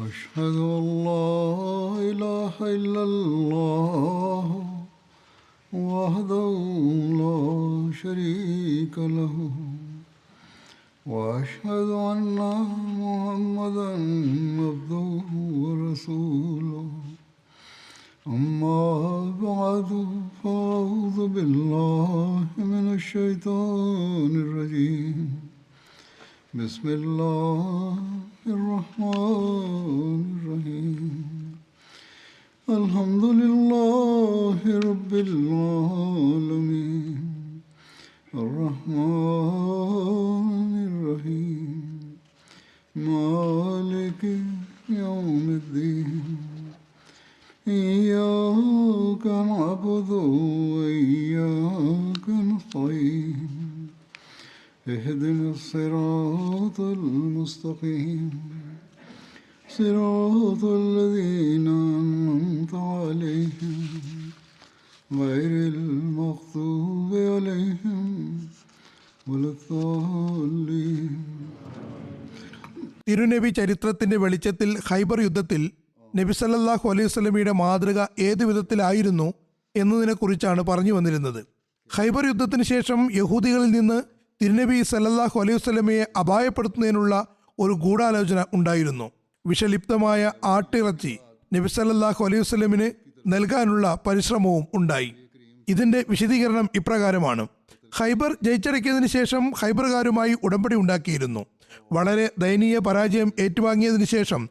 أشهد أن لا إله إلا الله وحده لا شريك له وأشهد أن محمدا عبده ورسوله أما بعد فأعوذ بالله من الشيطان الرجيم بسم الله الرحمن الرحيم الحمد لله رب العالمين الرحمن الرحيم مالك يوم الدين إياك نعبد وإياك نستعين اهدنا الصراط المستقيم صراط الذين أنعمت عليهم غير المغضوب عليهم ولا الضالين. തിരുനബി ചരിത്രത്തിന്റെ വെളിച്ചത്തിൽ ഖൈബർ യുദ്ധത്തിൽ നബി സല്ലല്ലാഹു അലൈഹി വസല്ലമയുടെ മാതൃക ഏതു വിധത്തിലായിരുന്നു എന്നതിനെക്കുറിച്ചാണ് പറഞ്ഞു വന്നിരുന്നത്. ഖൈബർ യുദ്ധത്തിന് ശേഷം യഹൂദികളിൽ നിന്ന് തിരുനബി സല്ലല്ലാഹു അലൈഹി വസല്ലമയെ അപായപ്പെടുത്തുന്നതിനുള്ള ഒരു ഗൂഢാലോചന ഉണ്ടായിരുന്നു. വിഷലിപ്തമായ ആട്ടിറച്ചി നബി സല്ലല്ലാഹു അലൈഹി വസല്ലമിന് നൽകാനുള്ള പരിശ്രമവും ഉണ്ടായി. ഇതിന്റെ വിശദീകരണം ഇപ്രകാരമാണ്. ഖൈബർ ജയിച്ചടക്കിയതിനു ശേഷം ഖൈബറുകാരുമായി ഉടമ്പടി ഉണ്ടാക്കിയിരുന്നു. വളരെ ദയനീയ പരാജയം ഏറ്റുവാങ്ങിയതിനു ശേഷം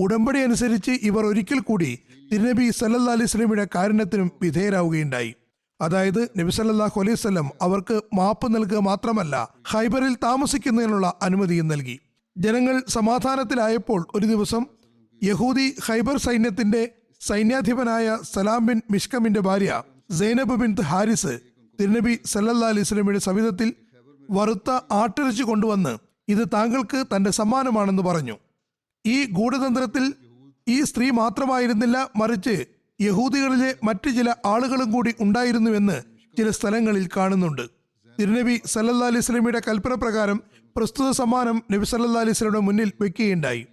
ഉടമ്പടി അനുസരിച്ച് ഇവർ ഒരിക്കൽ കൂടി തിരുനബി സല്ലല്ലാഹു അലൈഹി വസല്ലമയുടെ കാരുണ്യത്തിനും വിധേയരാവുകയുണ്ടായി. അതായത് നബി സല്ലല്ലാഹു അലൈഹി വസല്ലം അവർക്ക് മാപ്പ് നൽകുക മാത്രമല്ല, ഖൈബറിൽ താമസിക്കുന്നതിനുള്ള അനുമതിയും നൽകി. ജനങ്ങൾ സമാധാനത്തിലായപ്പോൾ ഒരു ദിവസം യഹൂദി ഖൈബർ സൈന്യത്തിന്റെ സൈന്യാധിപനായ സലാം ബിൻ മിഷ്കമിന്റെ ഭാര്യ സൈനബ് ബിൻ ഹാരിസ് തിരുനബി സല്ലല്ലാഹു അലൈഹി വസല്ലമയുടെ സവിധത്തിൽ വറുത്ത ആട്ടിറച്ചി കൊണ്ടുവന്ന് ഇത് താങ്കൾക്ക് തന്റെ സമ്മാനമാണെന്ന് പറഞ്ഞു. ഈ ഗൂഢതന്ത്രത്തിൽ ഈ സ്ത്രീ മാത്രമായിരുന്നില്ല, മറിച്ച് യഹൂദികളിലെ മറ്റു ചില ആളുകളും കൂടി ഉണ്ടായിരുന്നുവെന്ന് ചില സ്ഥലങ്ങളിൽ കാണുന്നുണ്ട്. തിരുനബി സല്ലല്ലാഹു അലൈഹി വസല്ലമയുടെ കൽപ്പന പ്രകാരം പ്രസ്തുത സമ്മാനം നബി സല്ലല്ലാഹു അലൈഹി വസല്ലമയുടെ മുന്നിൽ വെക്കുകയുണ്ടായി.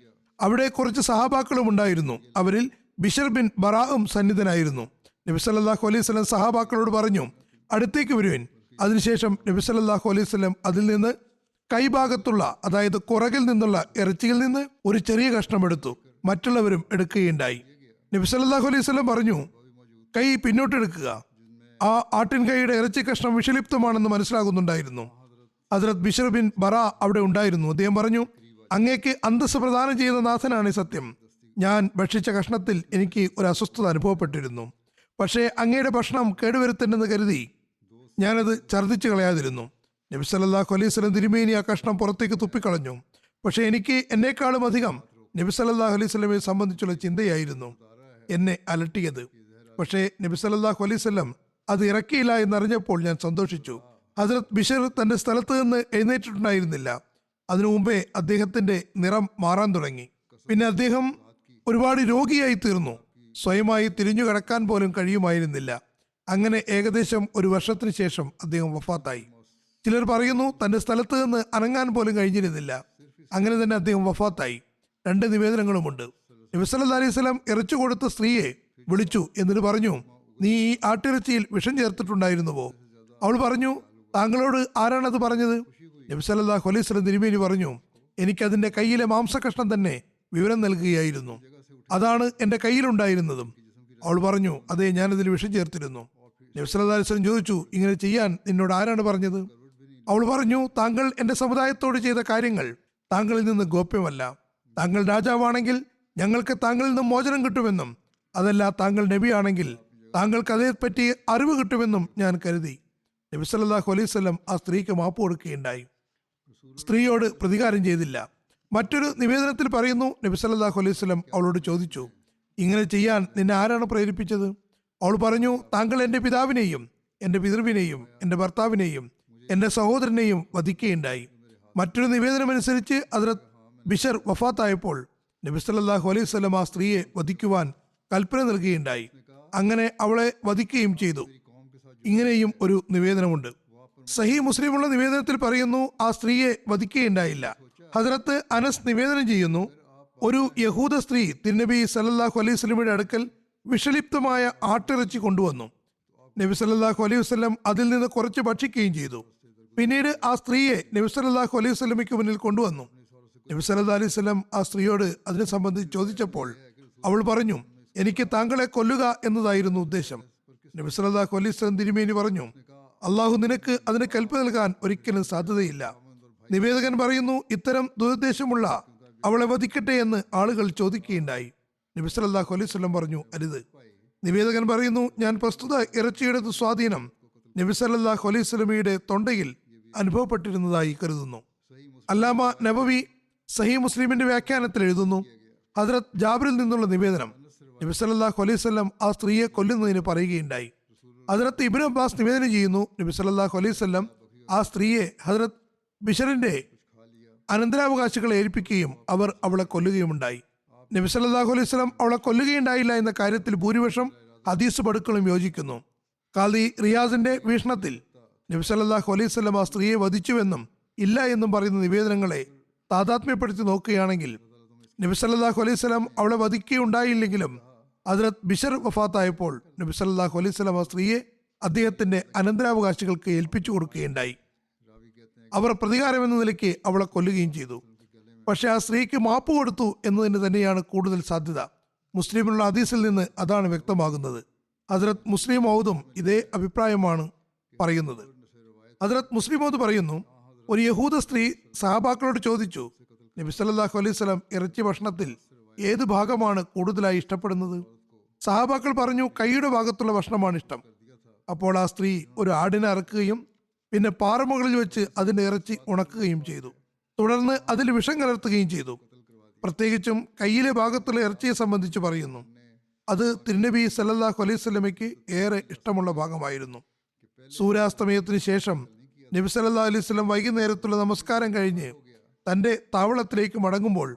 അവിടെ കുറച്ച് സഹാബാക്കളും ഉണ്ടായിരുന്നു. അവരിൽ ബിഷർ ബിൻ ബറാഉം സന്നിധനായിരുന്നു. നബി സല്ലല്ലാഹു അലൈഹി വസല്ലം സഹാബാക്കളോട് പറഞ്ഞു, അടുത്തേക്ക് വരുവിൻ. അതിനുശേഷം നബി സല്ലല്ലാഹു അലൈഹി വസല്ലം അതിൽ നിന്ന് കൈഭാഗത്തുള്ള, അതായത് കുറകിൽ നിന്നുള്ള ഇറച്ചിയിൽ നിന്ന് ഒരു ചെറിയ കഷ്ണം എടുത്തു. മറ്റുള്ളവരും എടുക്കുകയുണ്ടായി. നബി സല്ലല്ലാഹു അലൈഹി വസല്ലം പറഞ്ഞു, കൈ പിന്നോട്ടെടുക്കുക. ആ ആട്ടിൻ കൈയുടെ ഇറച്ചി കഷ്ണം വിഷലിപ്തമാണെന്ന് മനസ്സിലാകുന്നുണ്ടായിരുന്നു. ഹദ്റത്ത് ബിഷർ ബിൻ ബറാ അവിടെ ഉണ്ടായിരുന്നു. അദ്ദേഹം പറഞ്ഞു, അങ്ങേക്ക് അന്തസ്സ് പ്രദാനം ചെയ്യുന്ന നാഥനാണ് സത്യം. ഞാൻ ഭക്ഷിച്ച കഷ്ണത്തിൽ എനിക്ക് ഒരു അസ്വസ്ഥത അനുഭവപ്പെട്ടിരുന്നു. പക്ഷേ അങ്ങയുടെ ഭക്ഷണം കേടുവരുത്തേണ്ടെന്ന് കരുതി ഞാനത് ഛർദ്ദിച്ചു കളയാതിരുന്നു. നബി സല്ലല്ലാഹു അലൈഹി വസല്ലം തിരുമേനി ആ കഷ്ണം പുറത്തേക്ക് തുപ്പിക്കളഞ്ഞു. പക്ഷെ എനിക്ക് എന്നെക്കാളും അധികം നബി സല്ലല്ലാഹു അലൈഹി വസല്ലമയെ സംബന്ധിച്ചുള്ള ചിന്തയായിരുന്നു എന്നെ അലട്ടിയത്. പക്ഷേ നബി സല്ലല്ലാഹു അലൈഹി വസല്ലം അത് ഇറക്കിയില്ല എന്നറിഞ്ഞപ്പോൾ ഞാൻ സന്തോഷിച്ചു. ഹദ്റത്ത് ബിഷർ തന്റെ സ്ഥലത്ത് നിന്ന് എഴുന്നേറ്റിട്ടുണ്ടായിരുന്നില്ല. അതിനു മുമ്പേ അദ്ദേഹത്തിന്റെ നിറം മാറാൻ തുടങ്ങി. പിന്നെ അദ്ദേഹം ഒരുപാട് രോഗിയായി തീർന്നു. സ്വയമായി തിരിഞ്ഞു കിടക്കാൻ പോലും കഴിയുമായിരുന്നില്ല. അങ്ങനെ ഏകദേശം ഒരു വർഷത്തിന് ശേഷം അദ്ദേഹം വഫാത്തായി. ചിലർ പറയുന്നു തന്റെ സ്ഥലത്ത് നിന്ന് അനങ്ങാൻ പോലും കഴിഞ്ഞിരുന്നില്ല. അങ്ങനെ തന്നെ അദ്ദേഹം വഫാത്തായി. രണ്ട് നിവേദനങ്ങളുമുണ്ട്. നബി സല്ലല്ലാഹു അലൈഹി വസല്ലം ഇറച്ചു കൊടുത്ത സ്ത്രീയെ വിളിച്ചു. എന്നിട്ട് പറഞ്ഞു, നീ ഈ ആട്ടിറച്ചിയിൽ വിഷം ചേർത്തിട്ടുണ്ടായിരുന്നുവോ? അവൾ പറഞ്ഞു, താങ്കളോട് ആരാണത് പറഞ്ഞത്? നബി സല്ലല്ലാഹു അലൈഹി വസല്ലം തിരുമേനി പറഞ്ഞു, എനിക്കതിന്റെ കയ്യിലെ മാംസകഷ്ണം തന്നെ വിവരം നൽകുകയായിരുന്നു. അതാണ് എന്റെ കയ്യിലുണ്ടായിരുന്നതും. അവൾ പറഞ്ഞു, അതെ, ഞാനതിൽ വിഷം ചേർത്തിരുന്നു. നബി സല്ലല്ലാഹു അലൈഹി വസല്ലം ചോദിച്ചു, ഇങ്ങനെ ചെയ്യാൻ നിന്നോട് ആരാണ് പറഞ്ഞത്? അവൾ പറഞ്ഞു, താങ്കൾ എന്റെ സമുദായത്തോട് ചെയ്ത കാര്യങ്ങൾ താങ്കളിൽ നിന്ന് ഗോപ്യമല്ല. താങ്കൾ രാജാവാണെങ്കിൽ ഞങ്ങൾക്ക് താങ്കളിൽ നിന്ന് മോചനം കിട്ടുമെന്നും, അതല്ല താങ്കൾ നബിയാണെങ്കിൽ താങ്കൾക്ക് അതേപ്പറ്റി അറിവ് കിട്ടുമെന്നും ഞാൻ കരുതി. നബി സല്ലല്ലാഹു അലൈഹി വസല്ലം ആ സ്ത്രീക്ക് മാപ്പ് കൊടുക്കുകയുണ്ടായി. സ്ത്രീയോട് പ്രതികാരം ചെയ്തില്ല. മറ്റൊരു നിവേദനത്തിൽ പറയുന്നു, നബി സല്ലല്ലാഹു അലൈഹി വസല്ലം അവളോട് ചോദിച്ചു, ഇങ്ങനെ ചെയ്യാൻ നിന്നെ ആരാണ് പ്രേരിപ്പിച്ചത്? അവൾ പറഞ്ഞു, താങ്കൾ എൻ്റെ പിതാവിനെയും എൻ്റെ പിതൃവിനെയും എൻ്റെ ഭർത്താവിനെയും എൻ്റെ സഹോദരനെയും വധിക്കുകയുണ്ടായി. മറ്റൊരു നിവേദനമനുസരിച്ച് ഹദ്റത്ത് ബിഷർ വഫാത്തായപ്പോൾ നബി സല്ലല്ലാഹു അലൈഹി വസല്ലം ആ സ്ത്രീയെ വധിക്കുവാൻ കൽപ്പന നൽകുകയുണ്ടായി. അങ്ങനെ അവളെ വധിക്കുകയും ചെയ്തു. ഇങ്ങനെയും ഒരു നിവേദനമുണ്ട്. സഹീഹ് മുസ്ലിമുള്ള നിവേദനത്തിൽ പറയുന്നു, ആ സ്ത്രീയെ വധിക്കുകയുണ്ടായില്ല. ഹദ്റത്ത് അനസ് നിവേദനം ചെയ്യുന്നു, ഒരു യഹൂദ സ്ത്രീ തിരുനബി സല്ലല്ലാഹു അലൈഹി വസല്ലമയുടെ അടുക്കൽ വിഷലിപ്തമായ ആട്ടിറച്ചി കൊണ്ടുവന്നു. നബി സല്ലല്ലാഹു അലൈഹി വസല്ലം അതിൽ നിന്ന് കുറച്ച് ഭക്ഷിക്കുകയും ചെയ്തു. പിന്നീട് ആ സ്ത്രീയെ നബി സല്ലല്ലാഹു അലൈഹി വസല്ലമയ്ക്ക് മുന്നിൽ കൊണ്ടുവന്നു. നബി സല്ലല്ലാഹു അലൈഹി വസല്ലം ആ സ്ത്രീയോട് അതിനെ സംബന്ധിച്ച് ചോദിച്ചപ്പോൾ അവൾ പറഞ്ഞു, എനിക്ക് താങ്കളെ കൊല്ലുക എന്നതായിരുന്നു ഉദ്ദേശം. നബി സല്ലല്ലാഹു അലൈഹി വസല്ലം തിരുമേനി പറഞ്ഞു, അള്ളാഹു നിനക്ക് അതിന് കൽപ്പ നൽകാൻ ഒരിക്കലും സാധ്യതയില്ല. നിവേദകൻ പറയുന്നു, ഇത്തരം ദുരുദ്ദേശമുള്ള അവളെ വധിക്കട്ടെ എന്ന് ആളുകൾ ചോദിക്കുകയുണ്ടായി. നബി സല്ലല്ലാഹു അലൈഹി വസല്ലം പറഞ്ഞു, അരുത്. നിവേദകൻ പറയുന്നു, ഞാൻ പ്രസ്തുത ഇറച്ചിയുടെ സ്വാധീനം നബി സല്ലല്ലാഹു അലൈഹി വസല്ലമയുടെ തൊണ്ടയിൽ അനുഭവപ്പെട്ടിരുന്നതായി കരുതുന്നു. അല്ലാമ നബവി സഹീഹ് മുസ്ലിമിന്റെ വ്യാഖ്യാനത്തിൽ എഴുതുന്നു, ഹദ്രത്ത് ജാബിറിൽ നിന്നുള്ള നിവേദനം, നബി സല്ലല്ലാഹു അലൈഹി വസല്ലം ആ സ്ത്രീയെ കൊല്ലുന്നതിന് പറയുകയുണ്ടായി. ഹദ്രത്ത് ഇബ്നു അബ്ബാസ് നിവേദനം ചെയ്യുന്നു, നബി സല്ലല്ലാഹു അലൈഹി വസല്ലം ആ സ്ത്രീയെ ഹദ്രത്ത് ബിഷറിന്റെ അനന്തരാവകാശികളെ ഏൽപ്പിക്കുകയും അവർ അവളെ കൊല്ലുകയുമുണ്ടായി. നബി സല്ലല്ലാഹു അലൈഹി വസല്ലം അവളെ കൊല്ലുകയുണ്ടായില്ല എന്ന കാര്യത്തിൽ ഭൂരിപക്ഷം ഹദീസ് പടുക്കളും യോജിക്കുന്നു. ഖാദി റിയാസിന്റെ വീക്ഷണത്തിൽ നബി സല്ലല്ലാഹു അലൈഹി വസല്ലം ആ സ്ത്രീയെ വധിച്ചുവെന്നും ഇല്ല എന്നും പറയുന്ന നിവേദനങ്ങളെ താദാത്മ്യപ്പെടുത്തി നോക്കുകയാണെങ്കിൽ നബി സല്ലല്ലാഹു അലൈഹി വസല്ലം അവളെ വധിക്കുകയുണ്ടായില്ലെങ്കിലും ഹദ്രത്ത് ബിഷർ വഫാത്തായപ്പോൾ നബി സല്ലല്ലാഹു അലൈഹി വസല്ലം ആ സ്ത്രീയെ അദ്ദേഹത്തിന്റെ അനന്തരാവകാശികൾക്ക് ഏൽപ്പിച്ചു കൊടുക്കുകയുണ്ടായി. അവർ പ്രതികാരമെന്ന നിലയ്ക്ക് അവളെ കൊല്ലുകയും ചെയ്തു. പക്ഷെ ആ സ്ത്രീക്ക് മാപ്പ് കൊടുത്തു എന്നതിന് തന്നെയാണ് കൂടുതൽ സാധ്യത. മുസ്ലിമിലുള്ള ഹദീസിൽ നിന്ന് അതാണ് വ്യക്തമാകുന്നത്. ഹദ്രത്ത് മുസ്ലിം മൗദും ഇതേ അഭിപ്രായമാണ് പറയുന്നത്. ഹദ്രത്ത് മുസ്ലിം മൗദ് പറയുന്നു, ഒരു യഹൂദ സ്ത്രീ സഹാബാക്കളോട് ചോദിച്ചു, നബി സല്ലല്ലാഹു അലൈഹി വസല്ലം ഇറച്ചി ഭക്ഷണത്തിൽ ഏത് ഭാഗമാണ് കൂടുതലായി ഇഷ്ടപ്പെടുന്നത്? സഹാബാക്കൾ പറഞ്ഞു, കൈയുടെ ഭാഗത്തുള്ള ഭക്ഷണമാണ് ഇഷ്ടം. അപ്പോൾ ആ സ്ത്രീ ഒരു ആടിനെ അറക്കുകയും പിന്നെ പാറമുകളിൽ വെച്ച് അതിന്റെ ഇറച്ചി ഉണക്കുകയും ചെയ്തു. തുടർന്ന് അതിൽ വിഷം കലർത്തുകയും ചെയ്തു. പ്രത്യേകിച്ചും കയ്യിലെ ഭാഗത്തുള്ള ഇറച്ചിയെ സംബന്ധിച്ച് പറയുന്നു, അത് തിരുനബി സല്ലല്ലാഹു അലൈഹി വസല്ലമയ്ക്ക് ഏറെ ഇഷ്ടമുള്ള ഭാഗമായിരുന്നു. സൂര്യാസ്തമയത്തിന് ശേഷം നബി സല്ലല്ലാഹു അലൈഹി വസല്ലം വൈകുന്നേരത്തുള്ള നമസ്കാരം കഴിഞ്ഞ് തന്റെ താവളത്തിലേക്ക് മടങ്ങുമ്പോൾ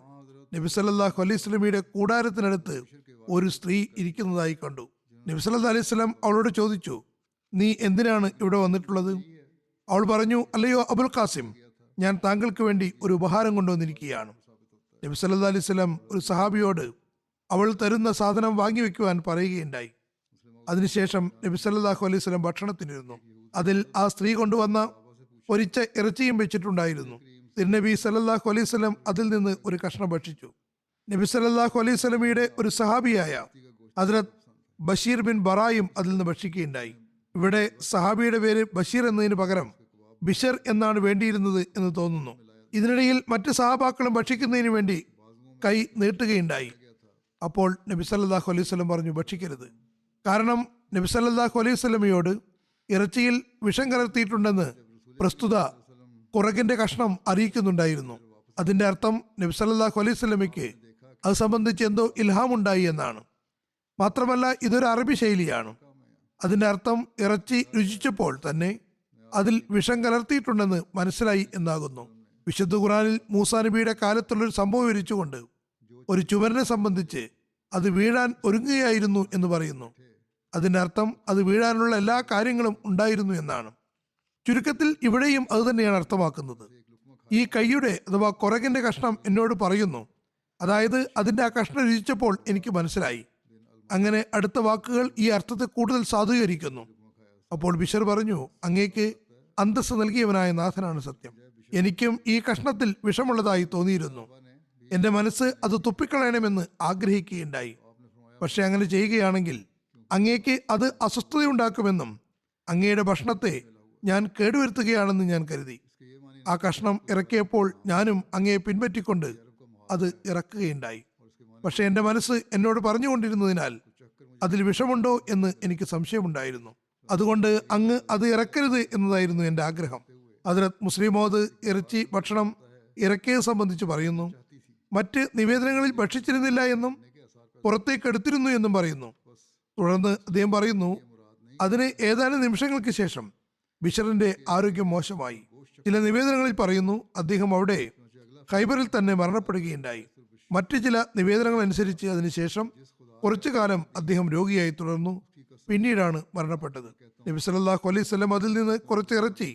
നബി സല്ലല്ലാഹു അലൈഹി വസല്ലമയുടെ കൂടാരത്തിനടുത്ത് ഒരു സ്ത്രീ ഇരിക്കുന്നതായി കണ്ടു. നബി സല്ലല്ലാഹു അലൈഹി വസല്ലം അവളോട് ചോദിച്ചു, നീ എന്തിനാണ് ഇവിടെ വന്നിട്ടുള്ളത്? അവൾ പറഞ്ഞു, അല്ലയോ അബുൽ ഖാസിം, ഞാൻ താങ്കൾക്ക് വേണ്ടി ഒരു ഉപഹാരം കൊണ്ടുവന്നിരിക്കുകയാണ്. നബി സല്ലല്ലാഹു അലൈഹി വസല്ലം ഒരു സഹാബിയോട് അവൾ തരുന്ന സാധനം വാങ്ങിവെക്കുവാൻ പറയുകയുണ്ടായി. അതിനുശേഷം നബി സല്ലല്ലാഹു അലൈഹി വസല്ലം ഭക്ഷണത്തിനിരുന്നു. അതിൽ ആ സ്ത്രീ കൊണ്ടുവന്ന പൊരിച്ച ഇറച്ചിയും വെച്ചിട്ടുണ്ടായിരുന്നു. തിരുനബി സല്ലല്ലാഹു അലൈഹി വസല്ലം അതിൽ നിന്ന് ഒരു കഷ്ണം ഭക്ഷിച്ചു. നബി സല്ലല്ലാഹു അലൈഹി വസല്ലമയുടെ ഒരു സഹാബിയായ ഹദ്രത്ത് ബഷീർ ബിൻ ബറായും അതിൽ നിന്ന് ഭക്ഷിക്കുകയുണ്ടായി. ഇവിടെ സഹാബിയുടെ പേര് ബഷീർ എന്നതിന് പകരം ബിഷർ എന്നാണ് വേണ്ടിയിരുന്നത് എന്ന് തോന്നുന്നു. ഇതിനിടയിൽ മറ്റ് സഹാബാക്കളും ഭക്ഷിക്കുന്നതിന് വേണ്ടി കൈ നീട്ടുകയുണ്ടായി. അപ്പോൾ നബി സല്ലല്ലാഹു അലൈഹി വസല്ലം പറഞ്ഞു, ഭക്ഷിക്കരുത്. കാരണം നബി സല്ലല്ലാഹു അലൈഹി വസല്ലമയോട് ഇറച്ചിയിൽ വിഷം കലർത്തിയിട്ടുണ്ടെന്ന് പ്രസ്തുത കുറകിന്റെ കഷ്ണം അറിയിക്കുന്നുണ്ടായിരുന്നു. അതിന്റെ അർത്ഥം നബി സല്ലല്ലാഹു അലൈഹി വസല്ലമയ്ക്ക് അത് സംബന്ധിച്ച് എന്തോ ഇൽഹാമുണ്ടായി എന്നാണ്. മാത്രമല്ല ഇതൊരു അറബി ശൈലിയാണ്. അതിന്റെ അർത്ഥം ഇറച്ചി രുചിച്ചപ്പോൾ തന്നെ അതിൽ വിഷം കലർത്തിയിട്ടുണ്ടെന്ന് മനസ്സിലായി എന്നാകുന്നു. വിശുദ്ധ ഖുർആനിൽ മൂസാ നബിയുടെ കാലത്തുള്ളൊരു സംഭവം വിവരിച്ചുകൊണ്ട് ഒരു ചുമരിനെ സംബന്ധിച്ച് അത് വീഴാൻ ഒരുങ്ങുകയായിരുന്നു എന്ന് പറയുന്നു. അതിന്റെ അർത്ഥം അത് വീഴാനുള്ള എല്ലാ കാര്യങ്ങളും ഉണ്ടായിരുന്നു എന്നാണ്. ചുരുക്കത്തിൽ ഇവിടെയും അത് തന്നെയാണ് അർത്ഥമാക്കുന്നത്. ഈ കൈയുടെ അഥവാ കുറകിന്റെ കഷ്ണം എന്നോട് പറയുന്നു, അതായത് അതിന്റെ ആ കഷ്ണം രുചിച്ചപ്പോൾ എനിക്ക് മനസ്സിലായി. അങ്ങനെ അടുത്ത വാക്കുകൾ ഈ അർത്ഥത്തെ കൂടുതൽ സാധൂകരിക്കുന്നു. അപ്പോൾ ബിഷർ പറഞ്ഞു, അങ്ങേക്ക് അന്തസ്സ് നൽകിയവനായ നാഥനാണ് സത്യം. എനിക്കും ഈ കഷ്ണത്തിൽ വിഷമുള്ളതായി തോന്നിയിരുന്നു. എന്റെ മനസ്സ് അത് തുപ്പിക്കളയണമെന്ന് ആഗ്രഹിക്കുകയുണ്ടായി. പക്ഷെ അങ്ങനെ ചെയ്യുകയാണെങ്കിൽ അങ്ങേക്ക് അത് അസ്വസ്ഥതയുണ്ടാക്കുമെന്നും അങ്ങയുടെ ഭക്ഷണത്തെ ഞാൻ കേടുവരുത്തുകയാണെന്ന് ഞാൻ കരുതി. ആ കഷ്ണം ഇറക്കിയപ്പോൾ ഞാനും അങ്ങയെ പിൻപറ്റിക്കൊണ്ട് അത് ഇറക്കുകയുണ്ടായി. പക്ഷെ എന്റെ മനസ്സ് എന്നോട് പറഞ്ഞുകൊണ്ടിരുന്നതിനാൽ അതിൽ വിഷമുണ്ടോ എന്ന് എനിക്ക് സംശയമുണ്ടായിരുന്നു. അതുകൊണ്ട് അങ്ങ് അത് ഇറക്കരുത് എന്നതായിരുന്നു എന്റെ ആഗ്രഹം. ഹദ്രത്ത് മുസ്ലിം മൗദ് ഇറച്ചി ഭക്ഷണം ഇറക്കിയത് സംബന്ധിച്ച് പറയുന്നു, മറ്റ് നിവേദനങ്ങളിൽ ഭക്ഷിച്ചിരുന്നില്ല എന്നും പുറത്തേക്ക് എടുത്തിരുന്നു എന്നും പറയുന്നു. തുടർന്ന് അദ്ദേഹം പറയുന്നു, അതിന് ഏതാനും നിമിഷങ്ങൾക്ക് ശേഷം ബിഷറിന്റെ ആരോഗ്യം മോശമായി. ചില നിവേദനങ്ങളിൽ പറയുന്നു അദ്ദേഹം അവിടെ ഖൈബറിൽ തന്നെ മരണപ്പെടുകയുണ്ടായി. മറ്റു ചില നിവേദനങ്ങൾ അനുസരിച്ച് അതിനുശേഷം കുറച്ചു കാലം അദ്ദേഹം രോഗിയായി തുടർന്നു. പിന്നീടാണ് മരണപ്പെട്ടത്. നബി സല്ലല്ലാഹു അലൈഹി വസല്ലം അതിൽ നിന്ന് കുറച്ച് ഇറച്ചി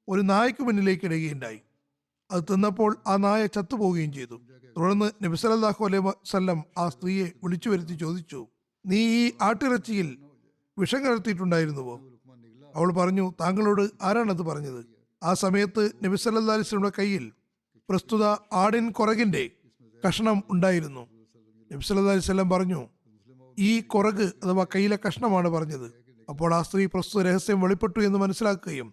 ഒരു നായക്ക് മുന്നിലേക്ക് ഇടുകയുണ്ടായി. അത് തിന്നപ്പോൾ ആ നായ ചത്തുപോവുകയും ചെയ്തു. തുടർന്ന് നബി സല്ലല്ലാഹു അലൈഹി വസല്ലം ആ സ്ത്രീയെ വിളിച്ചു വരുത്തി ചോദിച്ചു, നീ ഈ ആട്ടിറച്ചിയിൽ വിഷം കലർത്തിയിട്ടുണ്ടായിരുന്നുവോ? അവൾ പറഞ്ഞു, താങ്കളോട് ആരാണത് പറഞ്ഞത്? ആ സമയത്ത് നബി സല്ലല്ലാഹു അലൈഹി വസല്ലമയുടെ കയ്യിൽ പ്രസ്തുത ആടിൻ കുറകിന്റെ കഷ്ണം ഉണ്ടായിരുന്നു. നബി സല്ലല്ലാഹു അലൈഹി വസല്ലം പറഞ്ഞു, ഈ കുറക് അഥവാ കയ്യിലെ കഷ്ണമാണ് പറഞ്ഞത്. അപ്പോൾ ആ സ്ത്രീ പ്രസ്തുത രഹസ്യം വെളിപ്പെട്ടു എന്ന് മനസ്സിലാക്കുകയും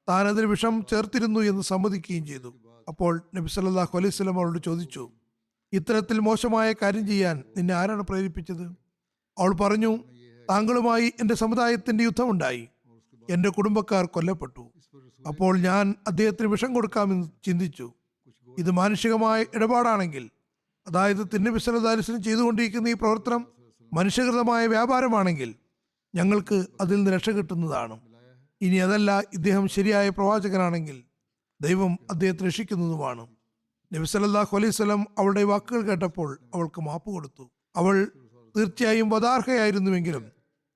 താൻ അതിൽ വിഷം ചേർത്തിരുന്നു എന്ന് സമ്മതിക്കുകയും ചെയ്തു. അപ്പോൾ നബി സല്ലല്ലാഹു അലൈഹി വസല്ലം അവളോട് ചോദിച്ചു, ഇത്തരത്തിൽ മോശമായ കാര്യം ചെയ്യാൻ നിന്നെ ആരാണ് പ്രേരിപ്പിച്ചത്? അവൾ പറഞ്ഞു, താങ്കളുമായി എൻ്റെ സമുദായത്തിന്റെ യുദ്ധമുണ്ടായി, എൻ്റെ കുടുംബക്കാർ കൊല്ലപ്പെട്ടു. അപ്പോൾ ഞാൻ അദ്ദേഹത്തിന് വിഷം കൊടുക്കാമെന്ന് ചിന്തിച്ചു. ഇത് മാനുഷികമായ ഇടപാടാണെങ്കിൽ, അതായത് തിരുനബി സല്ലല്ലാഹു അലൈഹി വസല്ലം ചെയ്തുകൊണ്ടിരിക്കുന്ന ഈ പ്രവർത്തനം മനുഷ്യകൃതമായ വ്യാപാരമാണെങ്കിൽ ഞങ്ങൾക്ക് അതിൽ നിന്ന് രക്ഷ കിട്ടുന്നതാണ്. ഇനി അതല്ല, ഇദ്ദേഹം ശരിയായ പ്രവാചകനാണെങ്കിൽ ദൈവം അദ്ദേഹത്തെ രക്ഷിക്കുന്നതുമാണ്. നബി സല്ലല്ലാഹു അലൈഹി വസല്ലം അവളുടെ വാക്കുകൾ കേട്ടപ്പോൾ അവൾക്ക് മാപ്പ് കൊടുത്തു. അവൾ തീർച്ചയായും വധാർഹയായിരുന്നുവെങ്കിലും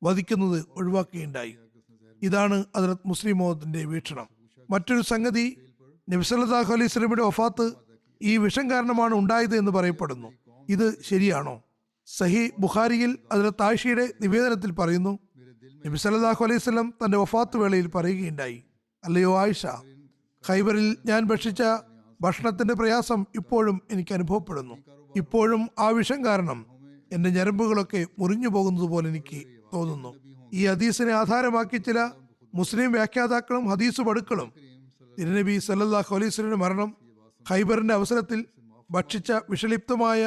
വധിക്കുന്നത് ഒഴിവാക്കുകയുണ്ടായി. ഇതാണ് ഹദ്റത്ത് മുസ്ലിം മൗദിന്റെ വീക്ഷണം. മറ്റൊരു സംഗതി, നബി സല്ലല്ലാഹു അലൈഹി വസല്ലമയുടെ വഫാത്ത് ഈ വിഷം കാരണമാണ് ഉണ്ടായത് എന്ന് പറയപ്പെടുന്നു. ഇത് ശരിയാണോ? സഹി ബുഖാരിയിൽ ഹദ്റത്ത് ആയിഷയുടെ നിവേദനത്തിൽ പറയുന്നു, നബി സല്ലല്ലാഹു അലൈഹി വസല്ലം തന്റെ വഫാത്ത് വേളയിൽ പറയുകയുണ്ടായി, അല്ലയോ ആയിഷ, ഖൈബറിൽ ഞാൻ ഭക്ഷിച്ച ഭക്ഷണത്തിന്റെ പ്രയാസം ഇപ്പോഴും എനിക്ക് അനുഭവപ്പെടുന്നു. ഇപ്പോഴും ആ വിഷം കാരണം എന്റെ ഞരമ്പുകളൊക്കെ മുറിഞ്ഞു പോകുന്നത് പോലെ എനിക്ക് തോന്നുന്നു. ഈ ഹദീസിനെ ആധാരമാക്കി ചില മുസ്ലിം വ്യാഖ്യാതാക്കളും ഹദീസ് പടുക്കളും തിരുനബി സല്ലല്ലാഹു അലൈഹി വസല്ലമയുടെ മരണം ഖൈബറിന്റെ അവസരത്തിൽ ഭക്ഷിച്ച വിഷലിപ്തമായ